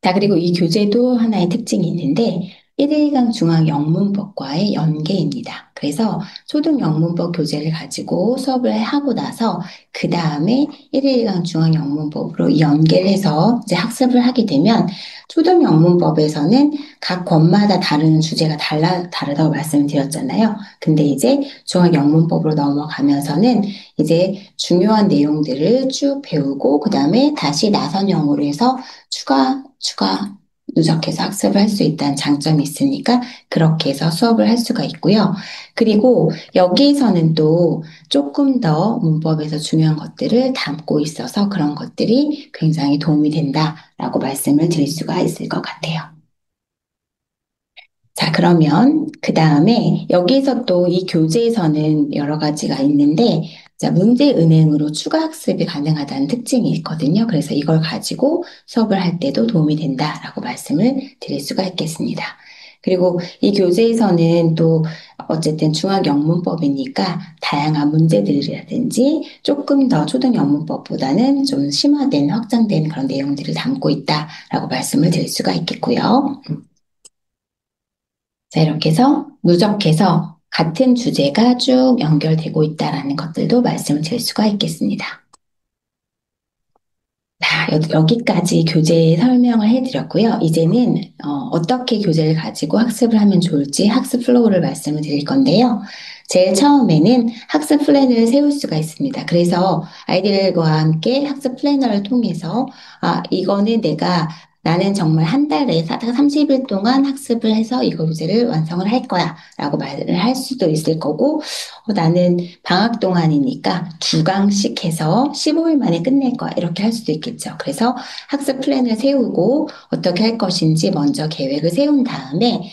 자, 그리고 이 교재도 하나의 특징이 있는데, 1일강 중앙 영문법과의 연계입니다. 그래서 초등 영문법 교재를 가지고 수업을 하고 나서, 그 다음에 1일강 중앙 영문법으로 연계를 해서 이제 학습을 하게 되면, 초등 영문법에서는 각 권마다 다른 주제가 다르다고 말씀을 드렸잖아요. 근데 이제 중앙 영문법으로 넘어가면서는 이제 중요한 내용들을 쭉 배우고, 그 다음에 다시 나선형으로 해서 추가 누적해서 학습을 할 수 있다는 장점이 있으니까 그렇게 해서 수업을 할 수가 있고요. 그리고 여기에서는 또 조금 더 문법에서 중요한 것들을 담고 있어서 그런 것들이 굉장히 도움이 된다라고 말씀을 드릴 수가 있을 것 같아요. 자, 그러면 그 다음에 여기서 또 이 교재에서는 여러 가지가 있는데, 자, 문제 은행으로 추가 학습이 가능하다는 특징이 있거든요. 그래서 이걸 가지고 수업을 할 때도 도움이 된다라고 말씀을 드릴 수가 있겠습니다. 그리고 이 교재에서는 또 어쨌든 중학영문법이니까 다양한 문제들이라든지 조금 더 초등영문법보다는 좀 심화된, 확장된 그런 내용들을 담고 있다라고 말씀을 드릴 수가 있겠고요. 자, 이렇게 해서 누적해서 같은 주제가 쭉 연결되고 있다라는 것들도 말씀을 드릴 수가 있겠습니다. 자, 여기까지 교재 설명을 해드렸고요. 이제는 떻게 교재를 가지고 학습을 하면 좋을지 학습 플로우를 말씀을 드릴 건데요. 제일 처음에는 학습 플래너를 세울 수가 있습니다. 그래서 아이들과 함께 학습 플래너를 통해서 이거는 나는 정말 한 달에 30일 동안 학습을 해서 이거 교재를 완성을 할 거야 라고 말을 할 수도 있을 거고 나는 방학 동안이니까 두 강씩 해서 15일 만에 끝낼 거야. 이렇게 할 수도 있겠죠. 그래서 학습 플랜을 세우고 어떻게 할 것인지 먼저 계획을 세운 다음에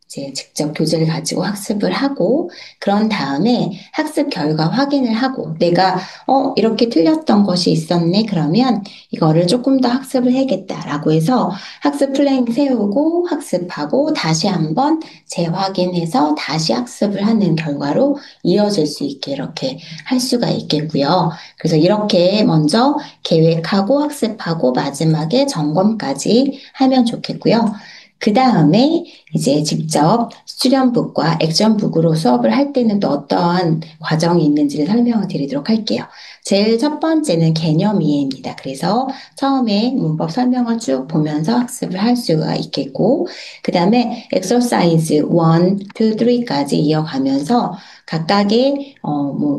이제 직접 교재를 가지고 학습을 하고 그런 다음에 학습 결과 확인을 하고 내가 이렇게 틀렸던 것이 있었네. 그러면 이거를 조금 더 학습을 해야겠다라고 해서 학습 플랜 세우고 학습하고 다시 한번 재확인해서 다시 학습을 하는 결과로 이어질 수 있게 이렇게 할 수가 있겠고요. 그래서 이렇게 먼저 계획하고 학습하고 마지막에 점검까지 하면 좋겠고요. 그 다음에 이제 직접 수련북과 액션북으로 수업을 할 때는 또 어떠한 과정이 있는지를 설명을 드리도록 할게요. 제일 첫 번째는 개념 이해입니다. 그래서 처음에 문법 설명을 쭉 보면서 학습을 할 수가 있겠고, 그 다음에 exercise 1, 2, 3까지 이어가면서 각각의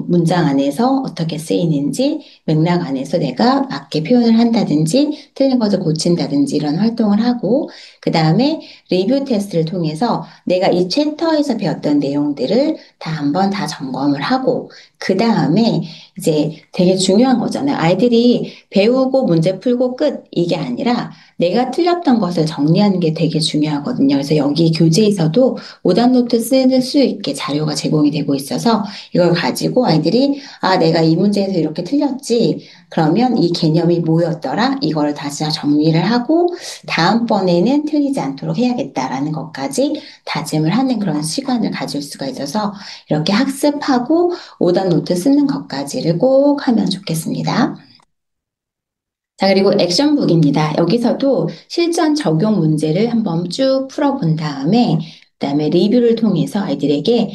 문장 안에서 어떻게 쓰이는지 맥락 안에서 내가 맞게 표현을 한다든지 틀린 것을 고친다든지 이런 활동을 하고 그 다음에 리뷰 테스트를 통해서 내가 이 챕터에서 배웠던 내용들을 다 한번 다 점검을 하고 그 다음에 이제 되게 중요한 거잖아요. 아이들이 배우고 문제 풀고 끝 이게 아니라 내가 틀렸던 것을 정리하는 게 되게 중요하거든요. 그래서 여기 교재에서도 오답 노트 쓸 수 있게 자료가 제공이 되고 있어서 이걸 가지고 아이들이 내가 이 문제에서 이렇게 틀렸지. 그러면 이 개념이 뭐였더라? 이거를 다시 정리를 하고 다음번에는 틀리지 않도록 해야겠다라는 것까지 다짐을 하는 그런 시간을 가질 수가 있어서 이렇게 학습하고 오답 노트 쓰는 것까지를 꼭 하면 좋겠습니다. 자, 그리고 액션북입니다. 여기서도 실전 적용 문제를 한번 쭉 풀어본 다음에 그다음에 리뷰를 통해서 아이들에게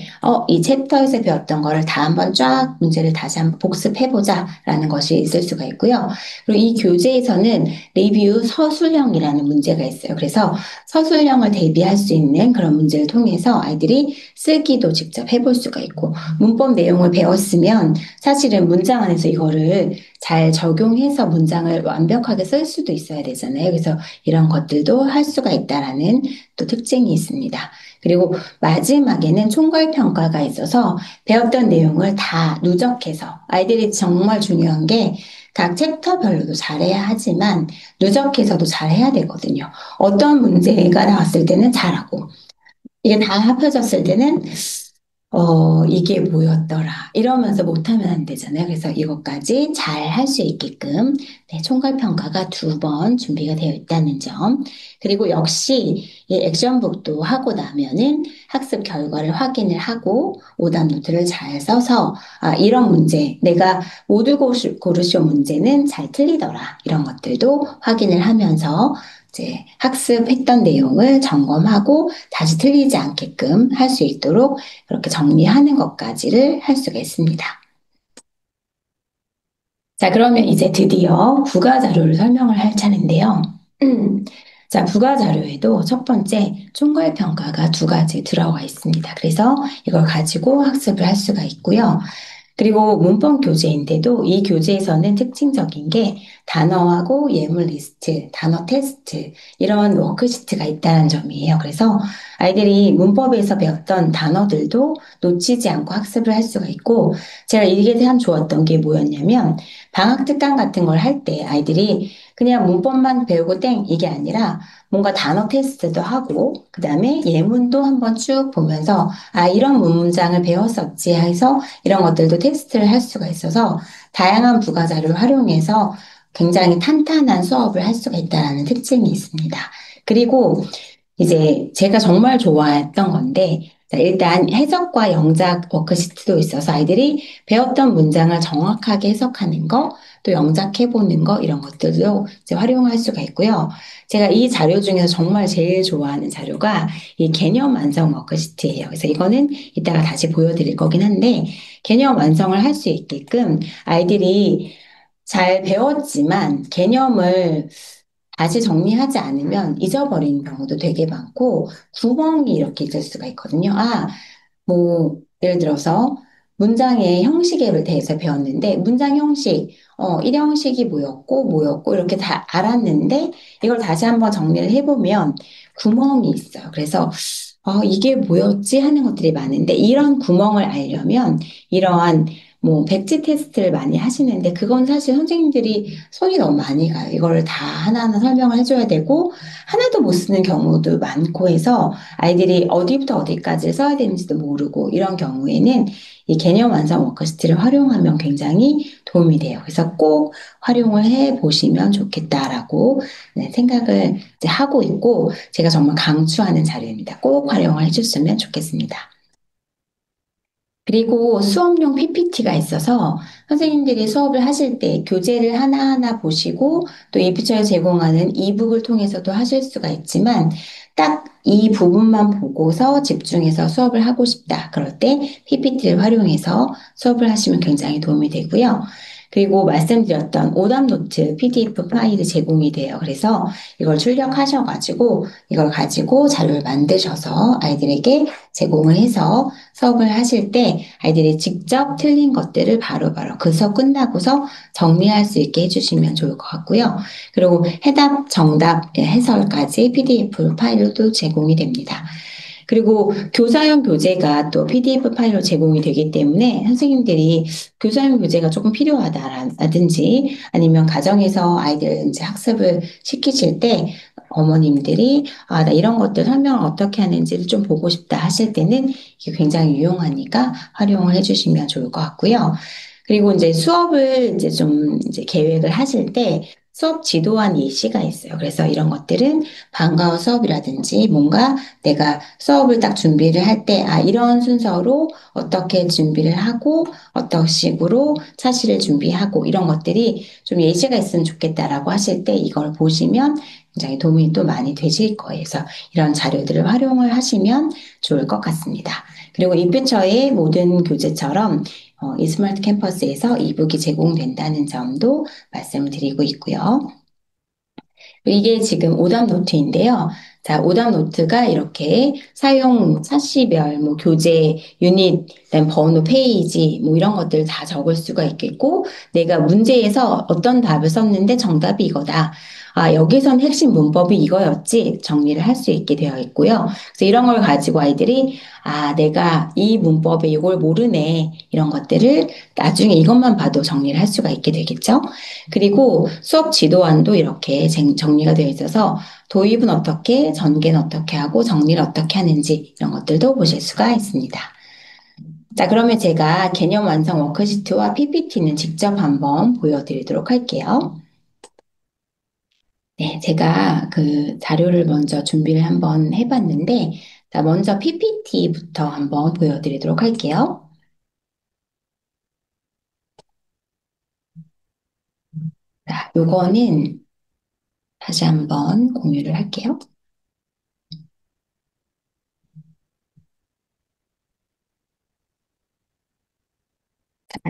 이 챕터에서 배웠던 거를 다 한번 쫙 문제를 다시 한번 복습해보자라는 것이 있을 수가 있고요. 그리고 이 교재에서는 리뷰 서술형이라는 문제가 있어요. 그래서 서술형을 대비할 수 있는 그런 문제를 통해서 아이들이 쓰기도 직접 해볼 수가 있고 문법 내용을 배웠으면 사실은 문장 안에서 이거를 잘 적용해서 문장을 완벽하게 쓸 수도 있어야 되잖아요. 그래서 이런 것들도 할 수가 있다라는 또 특징이 있습니다. 그리고 마지막에는 총괄평가가 있어서 배웠던 내용을 다 누적해서 아이들이 정말 중요한 게 각 챕터별로도 잘해야 하지만 누적해서도 잘해야 되거든요. 어떤 문제가 나왔을 때는 잘하고 이게 다 합쳐졌을 때는 이게 뭐였더라. 이러면서 못하면 안 되잖아요. 그래서 이것까지 잘 할 수 있게끔 네, 총괄평가가 2번 준비가 되어 있다는 점. 그리고 역시 이 액션북도 하고 나면은 학습 결과를 확인을 하고 오답 노트를 잘 써서 이런 문제, 내가 모두 고르쇼 문제는 잘 틀리더라. 이런 것들도 확인을 하면서 이제 학습했던 내용을 점검하고 다시 틀리지 않게끔 할 수 있도록 그렇게 정리하는 것까지를 할 수가 있습니다. 자, 그러면 이제 드디어 부가 자료를 설명을 할 차례인데요. 자, 부가 자료에도 첫 번째 총괄 평가가 2가지 들어가 있습니다. 그래서 이걸 가지고 학습을 할 수가 있고요. 그리고 문법 교재인데도 이 교재에서는 특징적인 게 단어하고 예물 리스트, 단어 테스트 이런 워크시트가 있다는 점이에요. 그래서 아이들이 문법에서 배웠던 단어들도 놓치지 않고 학습을 할 수가 있고 제가 이게 참 좋았던 게 뭐였냐면 방학 특강 같은 걸 할 때 아이들이 그냥 문법만 배우고 땡 이게 아니라 뭔가 단어 테스트도 하고 그다음에 예문도 한번 쭉 보면서 아 이런 문장을 배웠었지 해서 이런 것들도 테스트를 할 수가 있어서 다양한 부가 자료를 활용해서 굉장히 탄탄한 수업을 할 수가 있다는 특징이 있습니다. 그리고 이제 제가 정말 좋아했던 건데, 자, 일단 해석과 영작 워크시트도 있어서 아이들이 배웠던 문장을 정확하게 해석하는 거, 또 영작해보는 거, 이런 것들도 이제 활용할 수가 있고요. 제가 이 자료 중에서 정말 제일 좋아하는 자료가 이 개념 완성 워크시트예요. 그래서 이거는 이따가 다시 보여드릴 거긴 한데, 개념 완성을 할 수 있게끔 아이들이 잘 배웠지만 개념을 다시 정리하지 않으면 잊어버리는 경우도 되게 많고 구멍이 이렇게 있을 수가 있거든요. 아, 뭐 예를 들어서 문장의 형식에 대해서 배웠는데 문장 형식, 일형식이 뭐였고 이렇게 다 알았는데 이걸 다시 한번 정리를 해보면 구멍이 있어요. 그래서 이게 뭐였지 하는 것들이 많은데 이런 구멍을 알려면 이러한 뭐 백지 테스트를 많이 하시는데 그건 사실 선생님들이 손이 너무 많이 가요. 이걸 다 하나하나 설명을 해줘야 되고 하나도 못 쓰는 경우도 많고 해서 아이들이 어디부터 어디까지 써야 되는지도 모르고 이런 경우에는 이 개념 완성 워크시트를 활용하면 굉장히 도움이 돼요. 그래서 꼭 활용을 해 보시면 좋겠다라고 네, 생각을 이제 하고 있고 제가 정말 강추하는 자료입니다. 꼭 활용을 해줬으면 좋겠습니다. 그리고 수업용 PPT가 있어서 선생님들이 수업을 하실 때 교재를 하나하나 보시고 또 이부처에 제공하는 이북을 통해서도 하실 수가 있지만 딱 이 부분만 보고서 집중해서 수업을 하고 싶다. 그럴 때 PPT를 활용해서 수업을 하시면 굉장히 도움이 되고요. 그리고 말씀드렸던 오답 노트 PDF 파일이 제공이 돼요. 그래서 이걸 출력하셔가지고 이걸 가지고 자료를 만드셔서 아이들에게 제공을 해서 수업을 하실 때 아이들이 직접 틀린 것들을 바로바로 그 수업 끝나고서 정리할 수 있게 해주시면 좋을 것 같고요. 그리고 해답, 정답, 해설까지 PDF 파일로도 제공이 됩니다. 그리고 교사용 교재가 또 PDF 파일로 제공이 되기 때문에 선생님들이 교사용 교재가 조금 필요하다라든지 아니면 가정에서 아이들 이제 학습을 시키실 때 어머님들이 아, 나 이런 것들 설명을 어떻게 하는지를 좀 보고 싶다 하실 때는 이게 굉장히 유용하니까 활용을 해주시면 좋을 것 같고요. 그리고 이제 수업을 이제 좀 이제 계획을 하실 때 수업 지도안 예시가 있어요. 그래서 이런 것들은 방과후 수업이라든지 뭔가 내가 수업을 딱 준비를 할 때, 아, 이런 순서로 어떻게 준비를 하고, 어떤 식으로 차시를 준비하고, 이런 것들이 좀 예시가 있으면 좋겠다라고 하실 때 이걸 보시면 굉장히 도움이 또 많이 되실 거예요. 그래서 이런 자료들을 활용을 하시면 좋을 것 같습니다. 그리고 이퓨처의 모든 교재처럼 이 스마트 캠퍼스에서 이북이 제공된다는 점도 말씀을 드리고 있고요. 이게 지금 오답 노트인데요. 자, 오답 노트가 이렇게 사용 사시별, 뭐 교재, 유닛, 그다음 번호, 페이지, 뭐 이런 것들 다 적을 수가 있겠고, 내가 문제에서 어떤 답을 썼는데 정답이 이거다. 아, 여기선 핵심 문법이 이거였지 정리를 할 수 있게 되어 있고요. 그래서 이런 걸 가지고 아이들이 아, 내가 이 문법에 이걸 모르네. 이런 것들을 나중에 이것만 봐도 정리를 할 수가 있게 되겠죠. 그리고 수업 지도안도 이렇게 정리가 되어 있어서 도입은 어떻게, 전개는 어떻게 하고 정리를 어떻게 하는지 이런 것들도 보실 수가 있습니다. 자, 그러면 제가 개념 완성 워크시트와 PPT는 직접 한번 보여드리도록 할게요. 네, 제가 그 자료를 먼저 준비를 한번 해봤는데, 자, 먼저 PPT부터 한번 보여드리도록 할게요. 자, 요거는 다시 한번 공유를 할게요.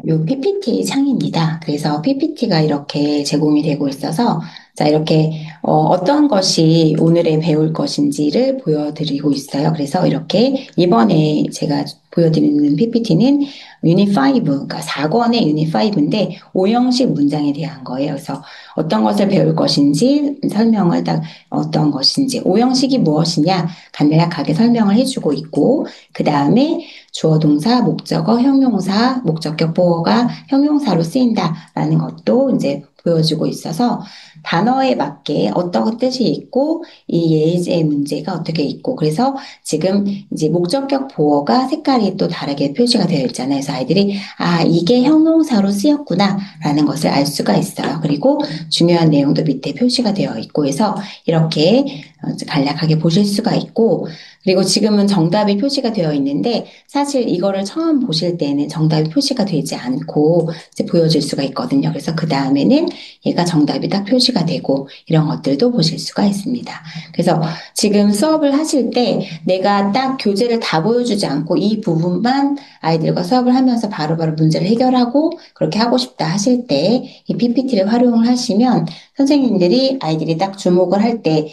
요 PPT 창입니다. 그래서 PPT가 이렇게 제공이 되고 있어서 자, 이렇게 어떤 것이 오늘의 배울 것인지를 보여드리고 있어요. 그래서 이렇게 이번에 제가 보여드리는 PPT는 유닛 5, 그러니까 4권의 유닛 5인데 오형식 문장에 대한 거예요. 그래서 어떤 것을 배울 것인지 설명을 딱 어떤 것인지 오형식이 무엇이냐 간략하게 설명을 해주고 있고 그 다음에 주어 동사, 목적어, 형용사, 목적격 보어가 형용사로 쓰인다라는 것도 이제 보여주고 있어서 단어에 맞게 어떤 뜻이 있고 이 예제 문제가 어떻게 있고 그래서 지금 이제 목적격 보어가 색깔이 또 다르게 표시가 되어 있잖아요. 그래서 아이들이 아, 이게 형용사로 쓰였구나라는 것을 알 수가 있어요. 그리고 중요한 내용도 밑에 표시가 되어 있고 해서 이렇게 간략하게 보실 수가 있고 그리고 지금은 정답이 표시가 되어 있는데 사실 이거를 처음 보실 때는 정답이 표시가 되지 않고 이제 보여질 수가 있거든요. 그래서 그 다음에는 얘가 정답이 딱 표시가 되고 이런 것들도 보실 수가 있습니다. 그래서 지금 수업을 하실 때 내가 딱 교재를 다 보여주지 않고 이 부분만 아이들과 수업을 하면서 바로바로 문제를 해결하고 그렇게 하고 싶다 하실 때 이 PPT를 활용을 하시면 선생님들이 아이들이 딱 주목을 할 때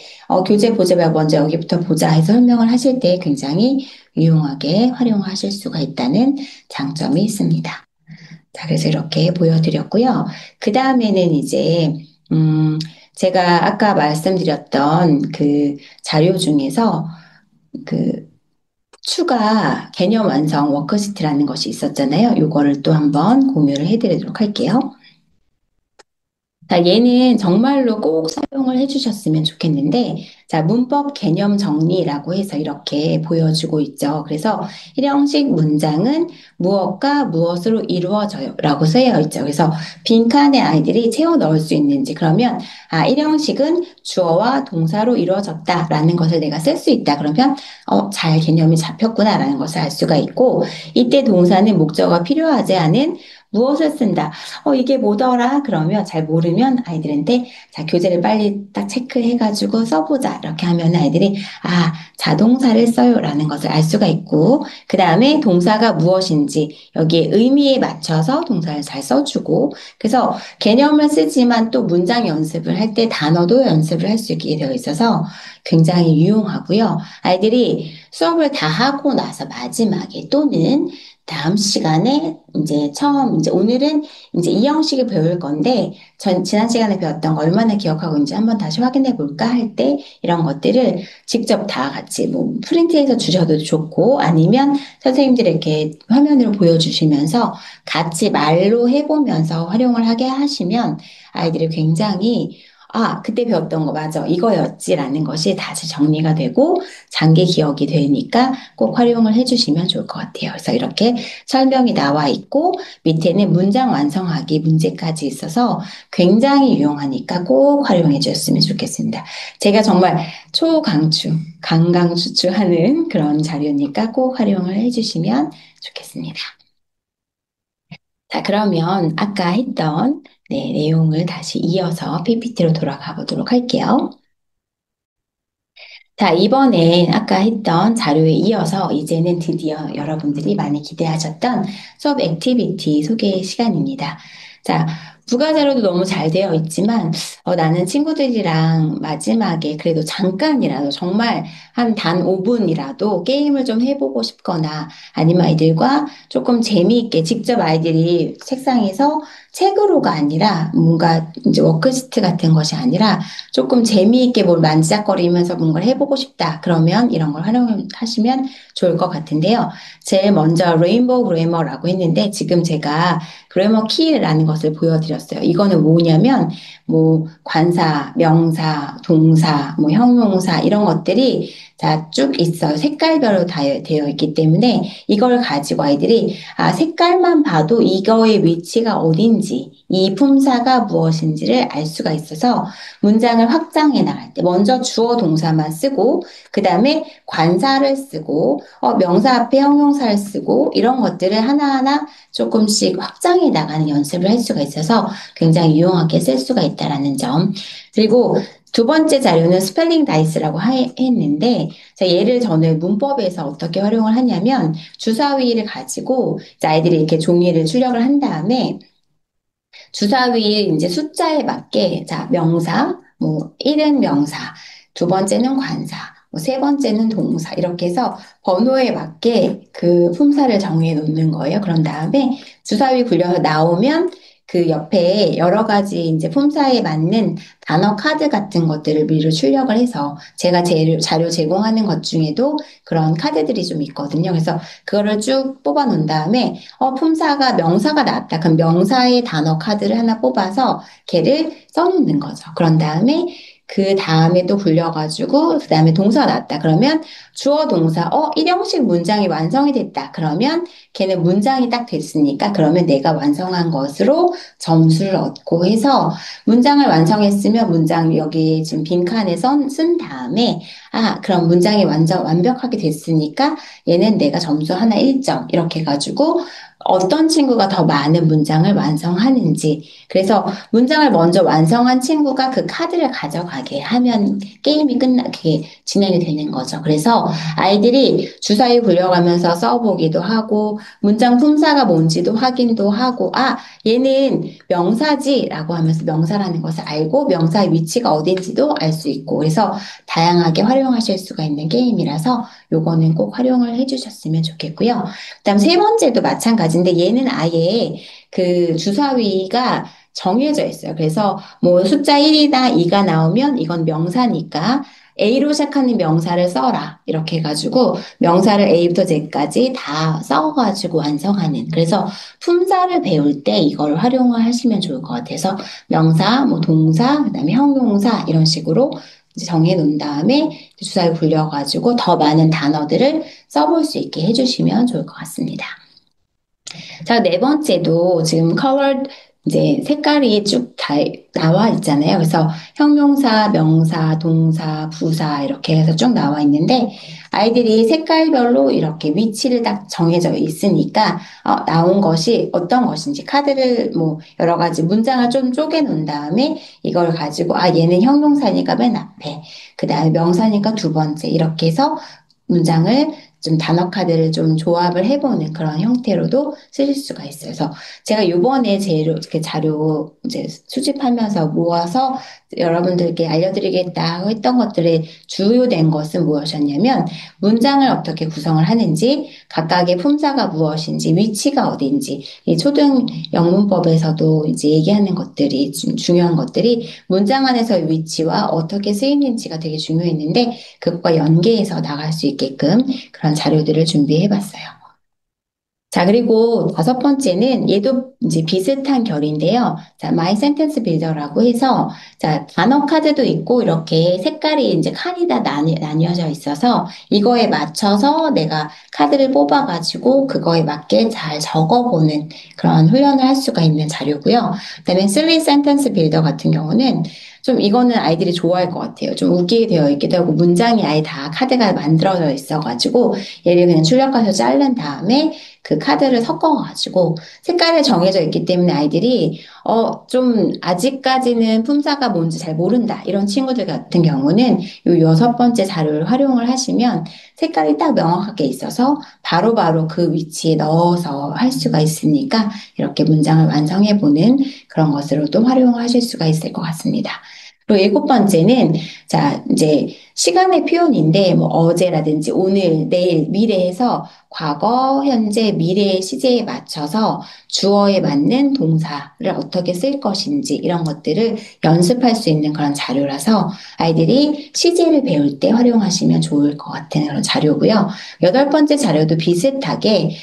교재 보지 말고 먼저 여기부터 보자 해서 설명을 하실 때 굉장히 유용하게 활용하실 수가 있다는 장점이 있습니다. 자, 그래서 이렇게 보여드렸고요. 그 다음에는 이제, 제가 아까 말씀드렸던 그 자료 중에서 그 추가 개념 완성 워크시트라는 것이 있었잖아요. 요거를 또 한번 공유를 해드리도록 할게요. 자, 얘는 정말로 꼭 사용을 해주셨으면 좋겠는데, 자, 문법 개념 정리라고 해서 이렇게 보여주고 있죠. 그래서 일형식 문장은 무엇과 무엇으로 이루어져요 라고 쓰여 있죠. 그래서 빈칸에 아이들이 채워 넣을 수 있는지, 그러면, 아, 일형식은 주어와 동사로 이루어졌다라는 것을 내가 쓸 수 있다. 그러면, 잘 개념이 잡혔구나라는 것을 알 수가 있고, 이때 동사는 목적어가 필요하지 않은 무엇을 쓴다. 이게 뭐더라? 그러면 잘 모르면 아이들한테 자, 교재를 빨리 딱 체크해가지고 써보자. 이렇게 하면 아이들이 아, 자동사를 써요라는 것을 알 수가 있고, 그 다음에 동사가 무엇인지 여기에 의미에 맞춰서 동사를 잘 써주고, 그래서 개념을 쓰지만 또 문장 연습을 할 때 단어도 연습을 할 수 있게 되어 있어서 굉장히 유용하고요. 아이들이 수업을 다 하고 나서 마지막에 또는 다음 시간에 이제 처음 이제 오늘은 이제 이 형식을 배울 건데 지난 시간에 배웠던 거 얼마나 기억하고 있는지 한번 다시 확인해 볼까 할 때 이런 것들을 직접 다 같이 뭐 프린트해서 주셔도 좋고 아니면 선생님들이 이렇게 화면으로 보여주시면서 같이 말로 해보면서 활용을 하게 하시면 아이들이 굉장히 아, 그때 배웠던 거 맞아. 이거였지라는 것이 다시 정리가 되고 장기 기억이 되니까 꼭 활용을 해주시면 좋을 것 같아요. 그래서 이렇게 설명이 나와 있고 밑에는 문장 완성하기 문제까지 있어서 굉장히 유용하니까 꼭 활용해 주셨으면 좋겠습니다. 제가 정말 초강추, 강강추추하는 그런 자료니까 꼭 활용을 해주시면 좋겠습니다. 자, 그러면 아까 했던 네, 내용을 다시 이어서 PPT로 돌아가 보도록 할게요. 자, 이번엔 아까 했던 자료에 이어서 이제는 드디어 여러분들이 많이 기대하셨던 수업 액티비티 소개 시간입니다. 자, 부가 자료도 너무 잘 되어 있지만 나는 친구들이랑 마지막에 그래도 잠깐이라도 정말 한 단 5분이라도 게임을 좀 해보고 싶거나 아니면 아이들과 조금 재미있게 직접 아이들이 책상에서 책으로가 아니라 뭔가 이제 워크시트 같은 것이 아니라 조금 재미있게 뭘 만지작거리면서 뭔가를 해보고 싶다. 그러면 이런 걸 활용하시면 좋을 것 같은데요. 제일 먼저 레인보우 그래머라고 했는데 지금 제가 그래머 키라는 것을 보여드렸어요. 이거는 뭐냐면 뭐 관사, 명사, 동사, 뭐 형용사 이런 것들이 자, 쭉 있어요. 색깔별로 다 되어 있기 때문에 이걸 가지고 아이들이 아, 색깔만 봐도 이거의 위치가 어딘지, 이 품사가 무엇인지를 알 수가 있어서 문장을 확장해 나갈 때 먼저 주어 동사만 쓰고 그 다음에 관사를 쓰고 명사 앞에 형용사를 쓰고 이런 것들을 하나하나 조금씩 확장해 나가는 연습을 할 수가 있어서 굉장히 유용하게 쓸 수가 있다라는 점. 그리고 두 번째 자료는 스펠링 다이스라고 했는데 얘를 저는 문법에서 어떻게 활용을 하냐면 주사위를 가지고 아이들이 이렇게 종이를 출력을 한 다음에 주사위에 이제 숫자에 맞게 자 명사 뭐 1은 명사 두 번째는 관사 뭐 세 번째는 동사 이렇게 해서 번호에 맞게 그 품사를 정해 놓는 거예요. 그런 다음에 주사위 굴려서 나오면 그 옆에 여러 가지 이제 폼사에 맞는 단어 카드 같은 것들을 미리 출력을 해서 제가 자료 제공하는 것 중에도 그런 카드들이 좀 있거든요. 그래서 그거를 쭉 뽑아 놓은 다음에 폼사가 명사가 나왔다. 그럼 명사의 단어 카드를 하나 뽑아서 걔를 써놓는 거죠. 그런 다음에 그 다음에 또 굴려가지고 그 다음에 동사가 나왔다. 그러면 주어 동사 일형식 문장이 완성이 됐다. 그러면 걔는 문장이 딱 됐으니까 그러면 내가 완성한 것으로 점수를 얻고 해서 문장을 완성했으면 문장 여기 지금 빈칸에 쓴 다음에 그럼 문장이 완벽하게 됐으니까 얘는 내가 점수 하나 1점 이렇게 해가지고 어떤 친구가 더 많은 문장을 완성하는지 그래서 문장을 먼저 완성한 친구가 그 카드를 가져가게 하면 게임이 끝나게 진행이 되는 거죠. 그래서 아이들이 주사위 굴려가면서 써보기도 하고 문장 품사가 뭔지도 확인도 하고 얘는 명사지라고 하면서 명사라는 것을 알고 명사의 위치가 어딘지도 알 수 있고 그래서 다양하게 활용하실 수가 있는 게임이라서 요거는 꼭 활용을 해주셨으면 좋겠고요. 그다음 세 번째도 마찬가지인데 얘는 아예 그 주사위가 정해져 있어요. 그래서 뭐 숫자 1이다 2가 나오면 이건 명사니까 A로 시작하는 명사를 써라. 이렇게 해가지고 명사를 A부터 Z까지 다 써가지고 완성하는. 그래서 품사를 배울 때 이걸 활용을 하시면 좋을 것 같아서 명사, 뭐 동사, 그다음에 형용사 이런 식으로 이제 정해 놓은 다음에 주사를 굴려가지고 더 많은 단어들을 써볼 수 있게 해주시면 좋을 것 같습니다. 자, 네 번째도 지금 컬러 이제 색깔이 쭉 다 나와 있잖아요. 그래서 형용사, 명사, 동사, 부사 이렇게 해서 쭉 나와 있는데 아이들이 색깔별로 이렇게 위치를 딱 정해져 있으니까 나온 것이 어떤 것인지 카드를 뭐 여러 가지 문장을 좀 쪼개 놓은 다음에 이걸 가지고 얘는 형용사니까 맨 앞에 그다음에 명사니까 두 번째 이렇게 해서 문장을 좀 단어 카드를 좀 조합을 해보는 그런 형태로도 쓰실 수가 있어요. 그래서 제가 요번에 제로 이렇게 자료 이제 수집하면서 모아서 여러분들께 알려드리겠다 했던 것들의 주요된 것은 무엇이었냐면 문장을 어떻게 구성을 하는지 각각의 품사가 무엇인지 위치가 어딘지 이 초등 영문법에서도 이제 얘기하는 것들이 좀 중요한 것들이 문장 안에서의 위치와 어떻게 쓰이는지가 되게 중요했는데 그것과 연계해서 나갈 수 있게끔 그런 자료들을 준비해 봤어요. 자, 그리고 다섯 번째는 얘도 이제 비슷한 결인데요. 자, My Sentence Builder라고 해서 자, 단어 카드도 있고 이렇게 색깔이 이제 칸이 다 나뉘어져 있어서 이거에 맞춰서 내가 카드를 뽑아가지고 그거에 맞게 잘 적어보는 그런 훈련을 할 수가 있는 자료고요. 그다음에 Silly Sentence Builder 같은 경우는 좀 이거는 아이들이 좋아할 것 같아요. 좀 웃기게 되어 있기도 하고 문장이 아예 다 카드가 만들어져 있어가지고 얘를 그냥 출력해서 자른 다음에 그 카드를 섞어가지고 색깔이 정해져 있기 때문에 아이들이 좀 아직까지는 품사가 뭔지 잘 모른다 이런 친구들 같은 경우는 요 여섯 번째 자료를 활용을 하시면 색깔이 딱 명확하게 있어서 바로바로 그 위치에 넣어서 할 수가 있으니까 이렇게 문장을 완성해 보는 그런 것으로도 활용하실 수가 있을 것 같습니다. 그리고 일곱 번째는 자 이제 시간의 표현인데 뭐 어제라든지 오늘, 내일, 미래에서 과거, 현재, 미래의 시제에 맞춰서 주어에 맞는 동사를 어떻게 쓸 것인지 이런 것들을 연습할 수 있는 그런 자료라서 아이들이 시제를 배울 때 활용하시면 좋을 것 같은 그런 자료고요. 여덟 번째 자료도 비슷하게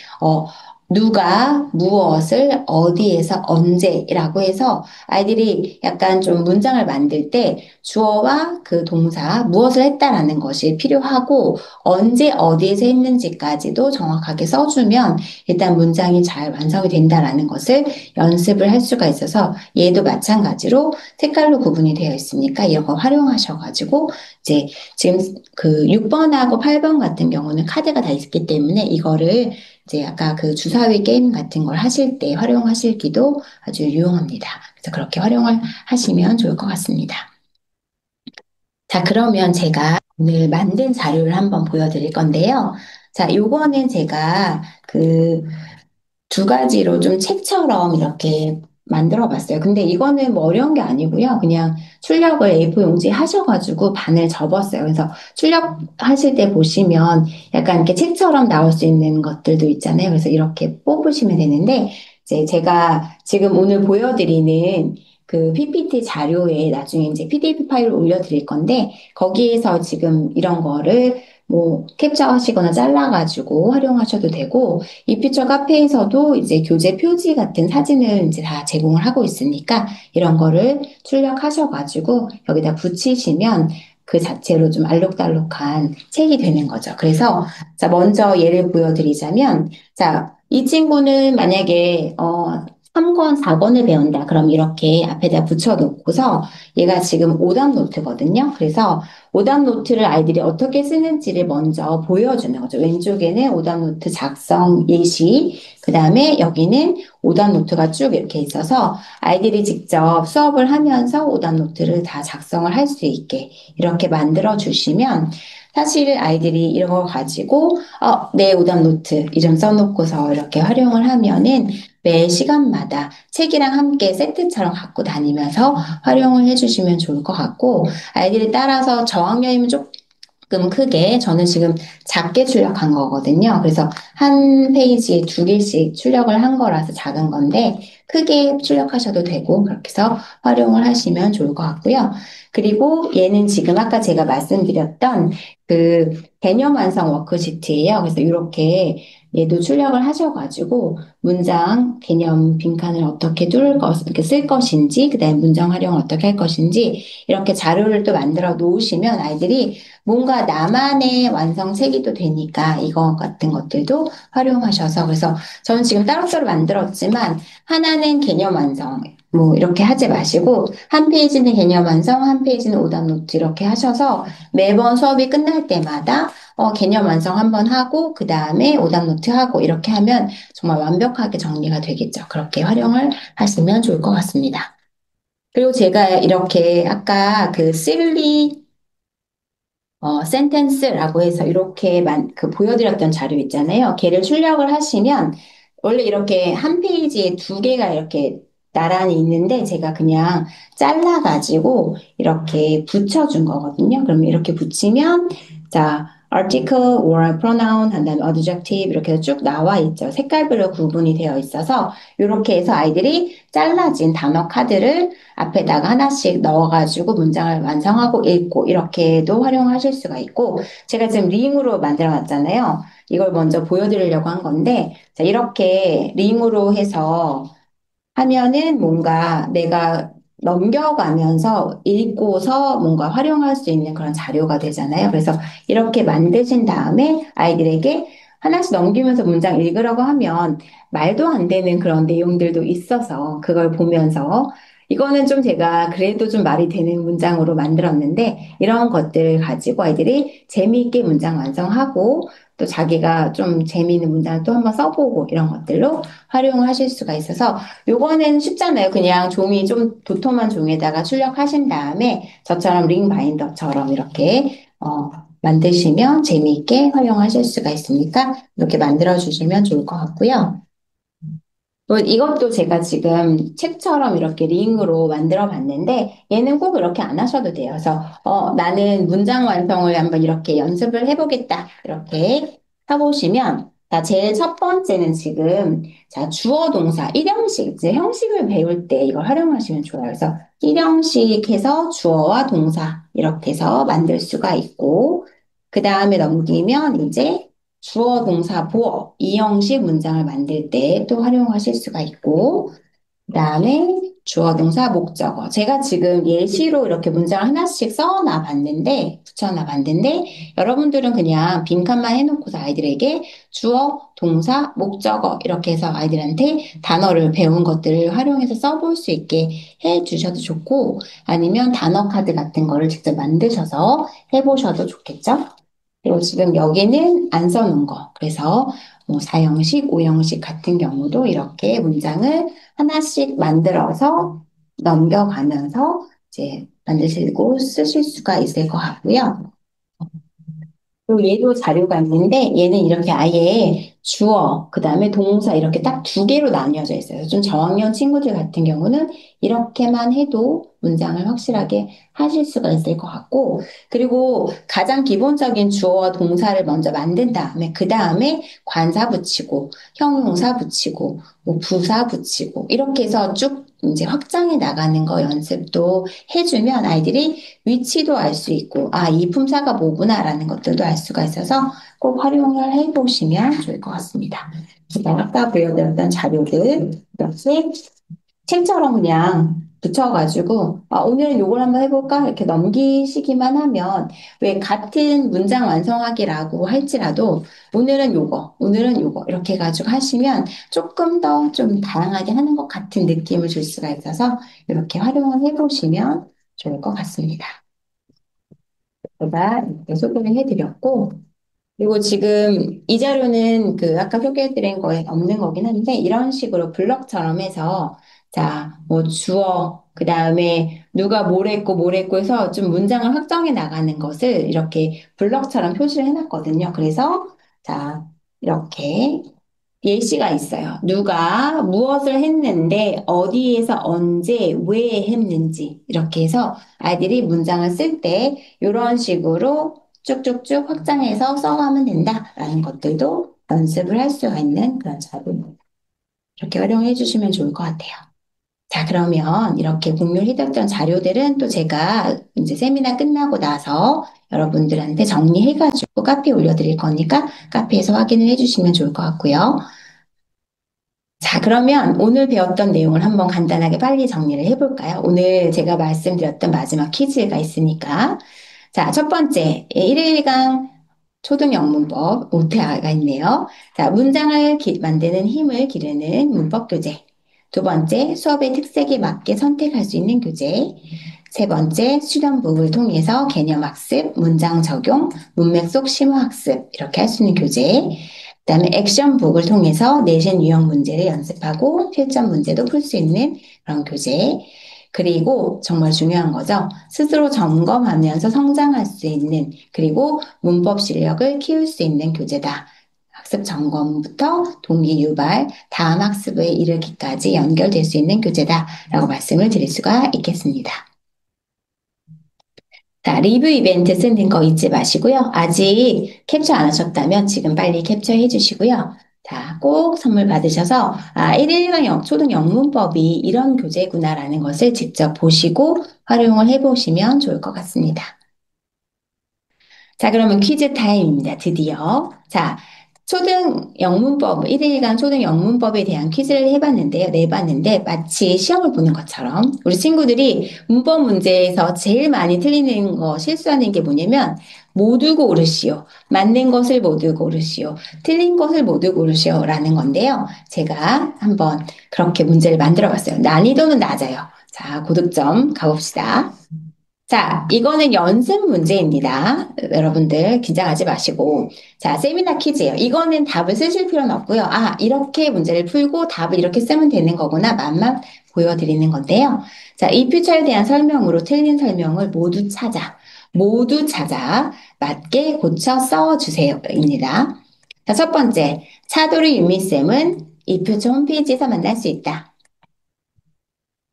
누가 무엇을 어디에서 언제라고 해서 아이들이 약간 좀 문장을 만들 때 주어와 그 동사 무엇을 했다라는 것이 필요하고 언제 어디에서 했는지까지도 정확하게 써주면 일단 문장이 잘 완성이 된다라는 것을 연습을 할 수가 있어서 얘도 마찬가지로 색깔로 구분이 되어 있으니까 이런 거 활용하셔가지고 이제 지금 그 6번하고 8번 같은 경우는 카드가 다 있기 때문에 이거를 이제 아까 그 주사위 게임 같은 걸 하실 때 활용하실기도 아주 유용합니다. 그래서 그렇게 활용을 하시면 좋을 것 같습니다. 자, 그러면 제가 오늘 만든 자료를 한번 보여드릴 건데요. 자, 요거는 제가 그 두 가지로 좀 책처럼 이렇게 만들어 봤어요. 근데 이거는 뭐 어려운 게 아니고요. 그냥 출력을 A4 용지에 하셔가지고 반을 접었어요. 그래서 출력하실 때 보시면 약간 이렇게 책처럼 나올 수 있는 것들도 있잖아요. 그래서 이렇게 뽑으시면 되는데 이제 제가 지금 오늘 보여드리는 그 PPT 자료에 나중에 이제 PDF 파일을 올려드릴 건데 거기에서 지금 이런 거를 뭐 캡처하시거나 잘라가지고 활용하셔도 되고 이 퓨처 카페에서도 이제 교재 표지 같은 사진을 이제 다 제공을 하고 있으니까 이런 거를 출력하셔가지고 여기다 붙이시면 그 자체로 좀 알록달록한 책이 되는 거죠. 그래서 자, 먼저 예를 보여드리자면 자, 이 친구는 만약에 3권, 4권을 배운다. 그럼 이렇게 앞에다 붙여놓고서 얘가 지금 오답 노트거든요. 그래서 오답 노트를 아이들이 어떻게 쓰는지를 먼저 보여주는 거죠. 왼쪽에는 오답 노트 작성 예시, 그 다음에 여기는 오답 노트가 쭉 이렇게 있어서 아이들이 직접 수업을 하면서 오답 노트를 다 작성을 할 수 있게 이렇게 만들어 주시면 사실 아이들이 이런 걸 가지고 내 오답 노트 이름 써놓고서 이렇게 활용을 하면은 매 시간마다 책이랑 함께 세트처럼 갖고 다니면서 활용을 해주시면 좋을 것 같고 아이들이 따라서 저학년이면 조금 크게 저는 지금 작게 출력한 거거든요. 그래서 한 페이지에 두 개씩 출력을 한 거라서 작은 건데 크게 출력하셔도 되고 그렇게 해서 활용을 하시면 좋을 것 같고요. 그리고 얘는 지금 아까 제가 말씀드렸던 그 개념 완성 워크시트예요. 그래서 이렇게 얘도 출력을 하셔가지고 문장 개념 빈칸을 어떻게 이렇게 쓸 것인지, 그다음에 문장 활용을 어떻게 할 것인지 이렇게 자료를 또 만들어 놓으시면 아이들이 뭔가 나만의 완성책이 또 되니까 이거 같은 것들도 활용하셔서 그래서 저는 지금 따로따로 만들었지만 하나는 개념 완성 뭐 이렇게 하지 마시고 한 페이지는 개념 완성, 한 페이지는 오답 노트 이렇게 하셔서 매번 수업이 끝날 때마다 개념 완성 한번 하고 그 다음에 오답 노트 하고 이렇게 하면 정말 완벽하게 정리가 되겠죠. 그렇게 활용을 하시면 좋을 것 같습니다. 그리고 제가 이렇게 아까 그 실리 센텐스라고 해서 이렇게 그 보여드렸던 자료 있잖아요. 걔를 출력을 하시면 원래 이렇게 한 페이지에 두 개가 이렇게 나란히 있는데 제가 그냥 잘라가지고 이렇게 붙여준 거거든요. 그럼 이렇게 붙이면 자, article or pronoun 한 다음에 adjective 이렇게 해서 쭉 나와 있죠. 색깔별로 구분이 되어 있어서 이렇게 해서 아이들이 잘라진 단어 카드를 앞에다가 하나씩 넣어가지고 문장을 완성하고 읽고 이렇게도 활용하실 수가 있고 제가 지금 링으로 만들어 놨잖아요. 이걸 먼저 보여드리려고 한 건데 자, 이렇게 링으로 해서 하면은 뭔가 내가 넘겨가면서 읽고서 뭔가 활용할 수 있는 그런 자료가 되잖아요. 그래서 이렇게 만드신 다음에 아이들에게 하나씩 넘기면서 문장 읽으라고 하면 말도 안 되는 그런 내용들도 있어서 그걸 보면서 이거는 좀 제가 그래도 좀 말이 되는 문장으로 만들었는데 이런 것들을 가지고 아이들이 재미있게 문장 완성하고 또 자기가 좀 재미있는 문장을 또 한번 써보고 이런 것들로 활용을 하실 수가 있어서 요거는 쉽잖아요. 그냥 종이 좀 도톰한 종이에다가 출력하신 다음에 저처럼 링 바인더처럼 이렇게 만드시면 재미있게 활용하실 수가 있으니까 이렇게 만들어 주시면 좋을 것 같고요. 뭐 이것도 제가 지금 책처럼 이렇게 링으로 만들어 봤는데 얘는 꼭 이렇게 안 하셔도 돼요. 그래서 나는 문장 완성을 한번 이렇게 연습을 해보겠다. 이렇게 해보시면 자, 제일 첫 번째는 지금 자, 주어 동사 일형식 이제 형식을 배울 때 이걸 활용하시면 좋아요. 그래서 일형식 해서 주어와 동사 이렇게 해서 만들 수가 있고 그 다음에 넘기면 이제 주어, 동사, 보어 이 형식 문장을 만들 때 또 활용하실 수가 있고 그다음에 주어, 동사, 목적어 제가 지금 예시로 이렇게 문장을 하나씩 써놔 봤는데 붙여놔 봤는데 여러분들은 그냥 빈칸만 해놓고서 아이들에게 주어, 동사, 목적어 이렇게 해서 아이들한테 단어를 배운 것들을 활용해서 써볼 수 있게 해 주셔도 좋고 아니면 단어 카드 같은 거를 직접 만드셔서 해보셔도 좋겠죠? 그리고 지금 여기는 안 써놓은 거. 그래서 뭐 4형식, 5형식 같은 경우도 이렇게 문장을 하나씩 만들어서 넘겨가면서 이제 만드시고 쓰실 수가 있을 것 같고요. 그리고 얘도 자료가 있는데 얘는 이렇게 아예 주어, 그 다음에 동사 이렇게 딱 두 개로 나뉘어져 있어요. 좀 저학년 친구들 같은 경우는 이렇게만 해도 문장을 확실하게 하실 수가 있을 것 같고, 그리고 가장 기본적인 주어와 동사를 먼저 만든 다음에 그 다음에 관사 붙이고 형용사 붙이고 뭐 부사 붙이고 이렇게 해서 쭉 이제 확장해 나가는 거 연습도 해주면 아이들이 위치도 알 수 있고, 아, 이 품사가 뭐구나라는 것들도 알 수가 있어서 꼭 활용을 해보시면 좋을 것 같습니다. 제가 아까 보여드렸던 자료들 이렇게 책처럼 그냥 붙여가지고, 아, 오늘은 요걸 한번 해볼까? 이렇게 넘기시기만 하면, 왜 같은 문장 완성하기라고 할지라도, 오늘은 요거, 이렇게 해가지고 하시면 조금 더 좀 다양하게 하는 것 같은 느낌을 줄 수가 있어서, 이렇게 활용을 해보시면 좋을 것 같습니다. 제가 이렇게 소개를 해드렸고, 그리고 지금 이 자료는 그 아까 소개해드린 거에 없는 거긴 한데, 이런 식으로 블럭처럼 해서, 자, 뭐 주어, 그 다음에 누가 뭘 했고 해서 좀 문장을 확정해 나가는 것을 이렇게 블럭처럼 표시를 해놨거든요. 그래서, 자, 이렇게 예시가 있어요. 누가 무엇을 했는데 어디에서 언제 왜 했는지 이렇게 해서 아이들이 문장을 쓸 때 이런 식으로 쭉쭉쭉 확장해서 써가면 된다라는 것들도 연습을 할 수가 있는 그런 자료입니다. 이렇게 활용해 주시면 좋을 것 같아요. 자, 그러면 이렇게 공유해뒀던 자료들은 또 제가 이제 세미나 끝나고 나서 여러분들한테 정리해가지고 카페에 올려드릴 거니까 카페에서 확인을 해주시면 좋을 것 같고요. 자, 그러면 오늘 배웠던 내용을 한번 간단하게 빨리 정리를 해볼까요? 오늘 제가 말씀드렸던 마지막 퀴즈가 있으니까. 자, 첫 번째, 1일1강 초등영문법 오태아가 있네요. 자, 문장을 만드는 힘을 기르는 문법 교재. 두 번째, 수업의 특색에 맞게 선택할 수 있는 교재. 세 번째, 수련북을 통해서 개념 학습, 문장 적용, 문맥 속 심화 학습 이렇게 할 수 있는 교재. 그다음에 액션북을 통해서 내신 유형 문제를 연습하고 실전 문제도 풀 수 있는 그런 교재. 그리고 정말 중요한 거죠. 스스로 점검하면서 성장할 수 있는 그리고 문법 실력을 키울 수 있는 교재다. 학습 점검부터 동기 유발, 다음 학습에 이르기까지 연결될 수 있는 교재다라고 말씀을 드릴 수가 있겠습니다. 자, 리뷰 이벤트 쓰는 거 잊지 마시고요. 아직 캡처 안 하셨다면 지금 빨리 캡처해 주시고요. 자, 꼭 선물 받으셔서, 아, 1일강 초등 영문법이 이런 교재구나라는 것을 직접 보시고 활용을 해보시면 좋을 것 같습니다. 자, 그러면 퀴즈 타임입니다. 드디어. 자, 초등 영문법, 1일간 초등 영문법에 대한 퀴즈를 내봤는데, 마치 시험을 보는 것처럼, 우리 친구들이 문법 문제에서 제일 많이 틀리는 거, 실수하는 게 뭐냐면, 모두 고르시오. 맞는 것을 모두 고르시오. 틀린 것을 모두 고르시오. 라는 건데요. 제가 한번 그렇게 문제를 만들어 봤어요. 난이도는 낮아요. 자, 고득점 가봅시다. 자, 이거는 연습 문제입니다. 여러분들 긴장하지 마시고. 자, 세미나 퀴즈예요. 이거는 답을 쓰실 필요는 없고요. 아, 이렇게 문제를 풀고 답을 이렇게 쓰면 되는 거구나. 맛만 보여드리는 건데요. 자, 이 퓨처에 대한 설명으로 틀린 설명을 모두 찾아 맞게 고쳐 써주세요.입니다. 자, 첫 번째, 차도리 유미쌤은 이 퓨처 홈페이지에서 만날 수 있다.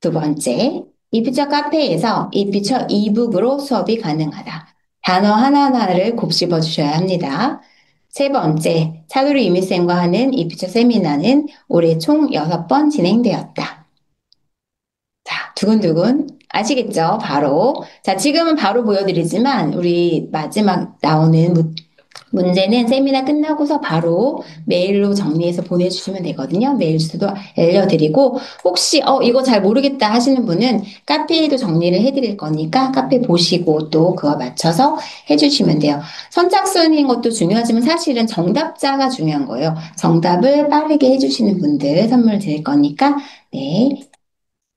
두 번째, 이퓨처 카페에서 이퓨처 이북으로 수업이 가능하다. 단어 하나하나를 곱씹어 주셔야 합니다. 세 번째, 차두리 유미쌤과 하는 이퓨처 세미나는 올해 총 6번 진행되었다. 자, 두근두근 아시겠죠? 바로. 자, 지금은 바로 보여드리지만 우리 마지막 나오는 문제는 세미나 끝나고서 바로 메일로 정리해서 보내주시면 되거든요. 메일 주소도 알려드리고 혹시 이거 잘 모르겠다 하시는 분은 카페에도 정리를 해드릴 거니까 카페 보시고 또 그거 맞춰서 해주시면 돼요. 선착순인 것도 중요하지만 사실은 정답자가 중요한 거예요. 정답을 빠르게 해주시는 분들 선물 드릴 거니까 네.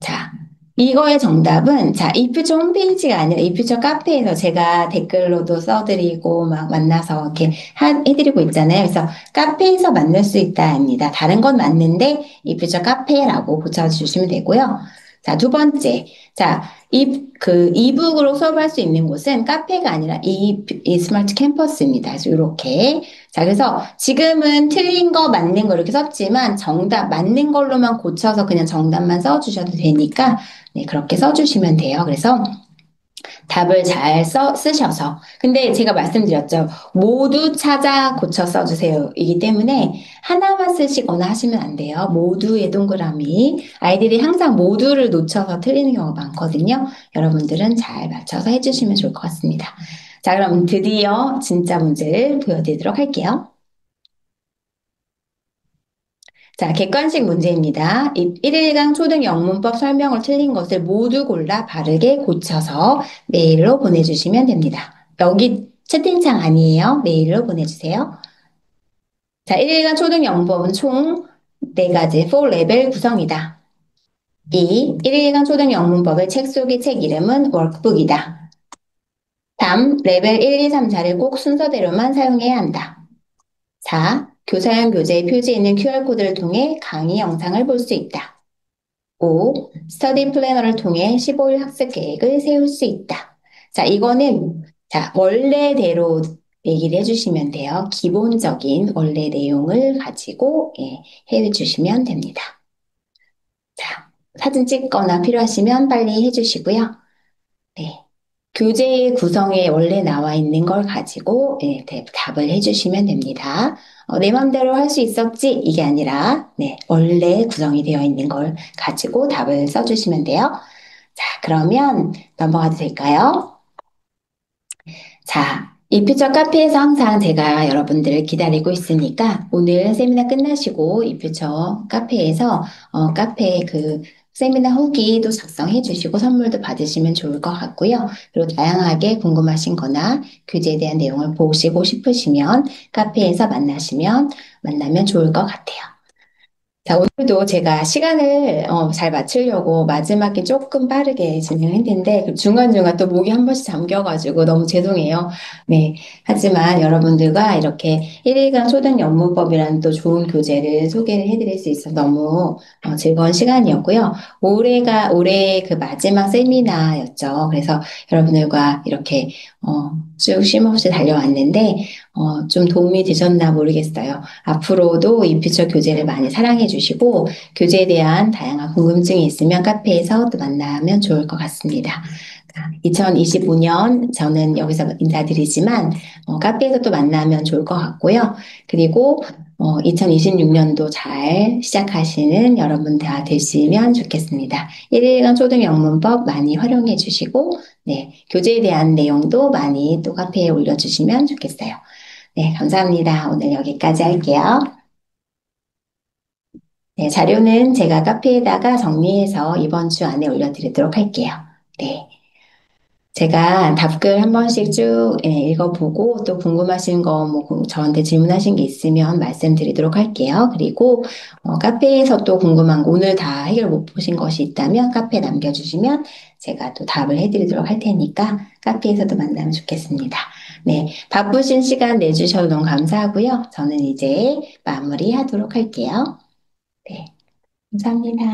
자, 이거의 정답은, 자, 이퓨처 홈페이지가 아니라 이퓨처 카페에서 제가 댓글로도 써드리고 막 만나서 이렇게 해드리고 있잖아요. 그래서 카페에서 만날 수 있다입니다. 다른 건 맞는데 이퓨처 카페라고 붙여주시면 되고요. 자, 두 번째. 자, 이북으로 수업할 수 있는 곳은 카페가 아니라 이 스마트 캠퍼스입니다. 그래서 이렇게. 자, 그래서 지금은 틀린 거, 맞는 거 이렇게 썼지만 정답, 맞는 걸로만 고쳐서 그냥 정답만 써주셔도 되니까, 네, 그렇게 써주시면 돼요. 그래서 답을 잘 쓰셔서. 근데 제가 말씀드렸죠. 모두 찾아 고쳐 써주세요. 이기 때문에 하나만 쓰시거나 하시면 안 돼요. 모두의 동그라미. 아이들이 항상 모두를 놓쳐서 틀리는 경우가 많거든요. 여러분들은 잘 맞춰서 해주시면 좋을 것 같습니다. 자, 그럼 드디어 진짜 문제를 보여드리도록 할게요. 자, 객관식 문제입니다. 1일강 초등 영문법 설명을 틀린 것을 모두 골라 바르게 고쳐서 메일로 보내주시면 됩니다. 여기 채팅창 아니에요. 메일로 보내주세요. 자, 1일간 초등 영문법은 총 4가지 4레벨 구성이다. 2. 1일간 초등 영문법의 책 속의 책 이름은 워크북이다. 3. 레벨 1, 2, 3, 4를 꼭 순서대로만 사용해야 한다. 4. 교사용 교재에 표지에 있는 QR코드를 통해 강의 영상을 볼 수 있다. 5. 스터디 플래너를 통해 15일 학습 계획을 세울 수 있다. 자, 이거는 자, 원래대로 얘기를 해주시면 돼요. 기본적인 원래 내용을 가지고 해주시면 됩니다. 자, 사진 찍거나 필요하시면 빨리 해주시고요. 네. 교재 구성에 원래 나와 있는 걸 가지고 답을 해주시면 됩니다. 내 맘대로 할 수 있었지? 이게 아니라 원래 구성이 되어 있는 걸 가지고 답을 써주시면 돼요. 자, 그러면 넘어가도 될까요? 자, 이 퓨처 카페에서 항상 제가 여러분들을 기다리고 있으니까 오늘 세미나 끝나시고 이 퓨처 카페에서 카페 그 세미나 후기도 작성해 주시고 선물도 받으시면 좋을 것 같고요. 그리고 다양하게 궁금하신 거나 교재에 대한 내용을 보시고 싶으시면 카페에서 만나면 좋을 것 같아요. 자, 오늘도 제가 시간을 잘 맞추려고 마지막에 조금 빠르게 진행했는데 중간중간 또 목이 한 번씩 잠겨가지고 너무 죄송해요. 네. 하지만 여러분들과 이렇게 1일간 초등 영문법이라는 또 좋은 교재를 소개를 해드릴 수 있어서 너무 즐거운 시간이었고요. 올해 그 마지막 세미나였죠. 그래서 여러분들과 이렇게 쭉 쉼없이 달려왔는데 좀 도움이 되셨나 모르겠어요. 앞으로도 이 퓨처 교재를 많이 사랑해 주시고 교재에 대한 다양한 궁금증이 있으면 카페에서 또 만나면 좋을 것 같습니다. 2025년 저는 여기서 인사드리지만 카페에서 또 만나면 좋을 것 같고요. 그리고 2026년도 잘 시작하시는 여러분 다 되시면 좋겠습니다. 1일간 초등 영문법 많이 활용해 주시고 교재에 대한 내용도 많이 또 카페에 올려주시면 좋겠어요. 네, 감사합니다. 오늘 여기까지 할게요. 네, 자료는 제가 카페에다가 정리해서 이번 주 안에 올려드리도록 할게요. 네. 제가 답글 한 번씩 쭉 읽어보고 또 궁금하신 거 뭐 저한테 질문하신 게 있으면 말씀드리도록 할게요. 그리고 카페에서 또 궁금한 거 오늘 다 해결 못 보신 것이 있다면 카페에 남겨주시면 제가 또 답을 해드리도록 할 테니까 카페에서도 만나면 좋겠습니다. 네, 바쁘신 시간 내주셔서 너무 감사하고요. 저는 이제 마무리하도록 할게요. 네, 감사합니다.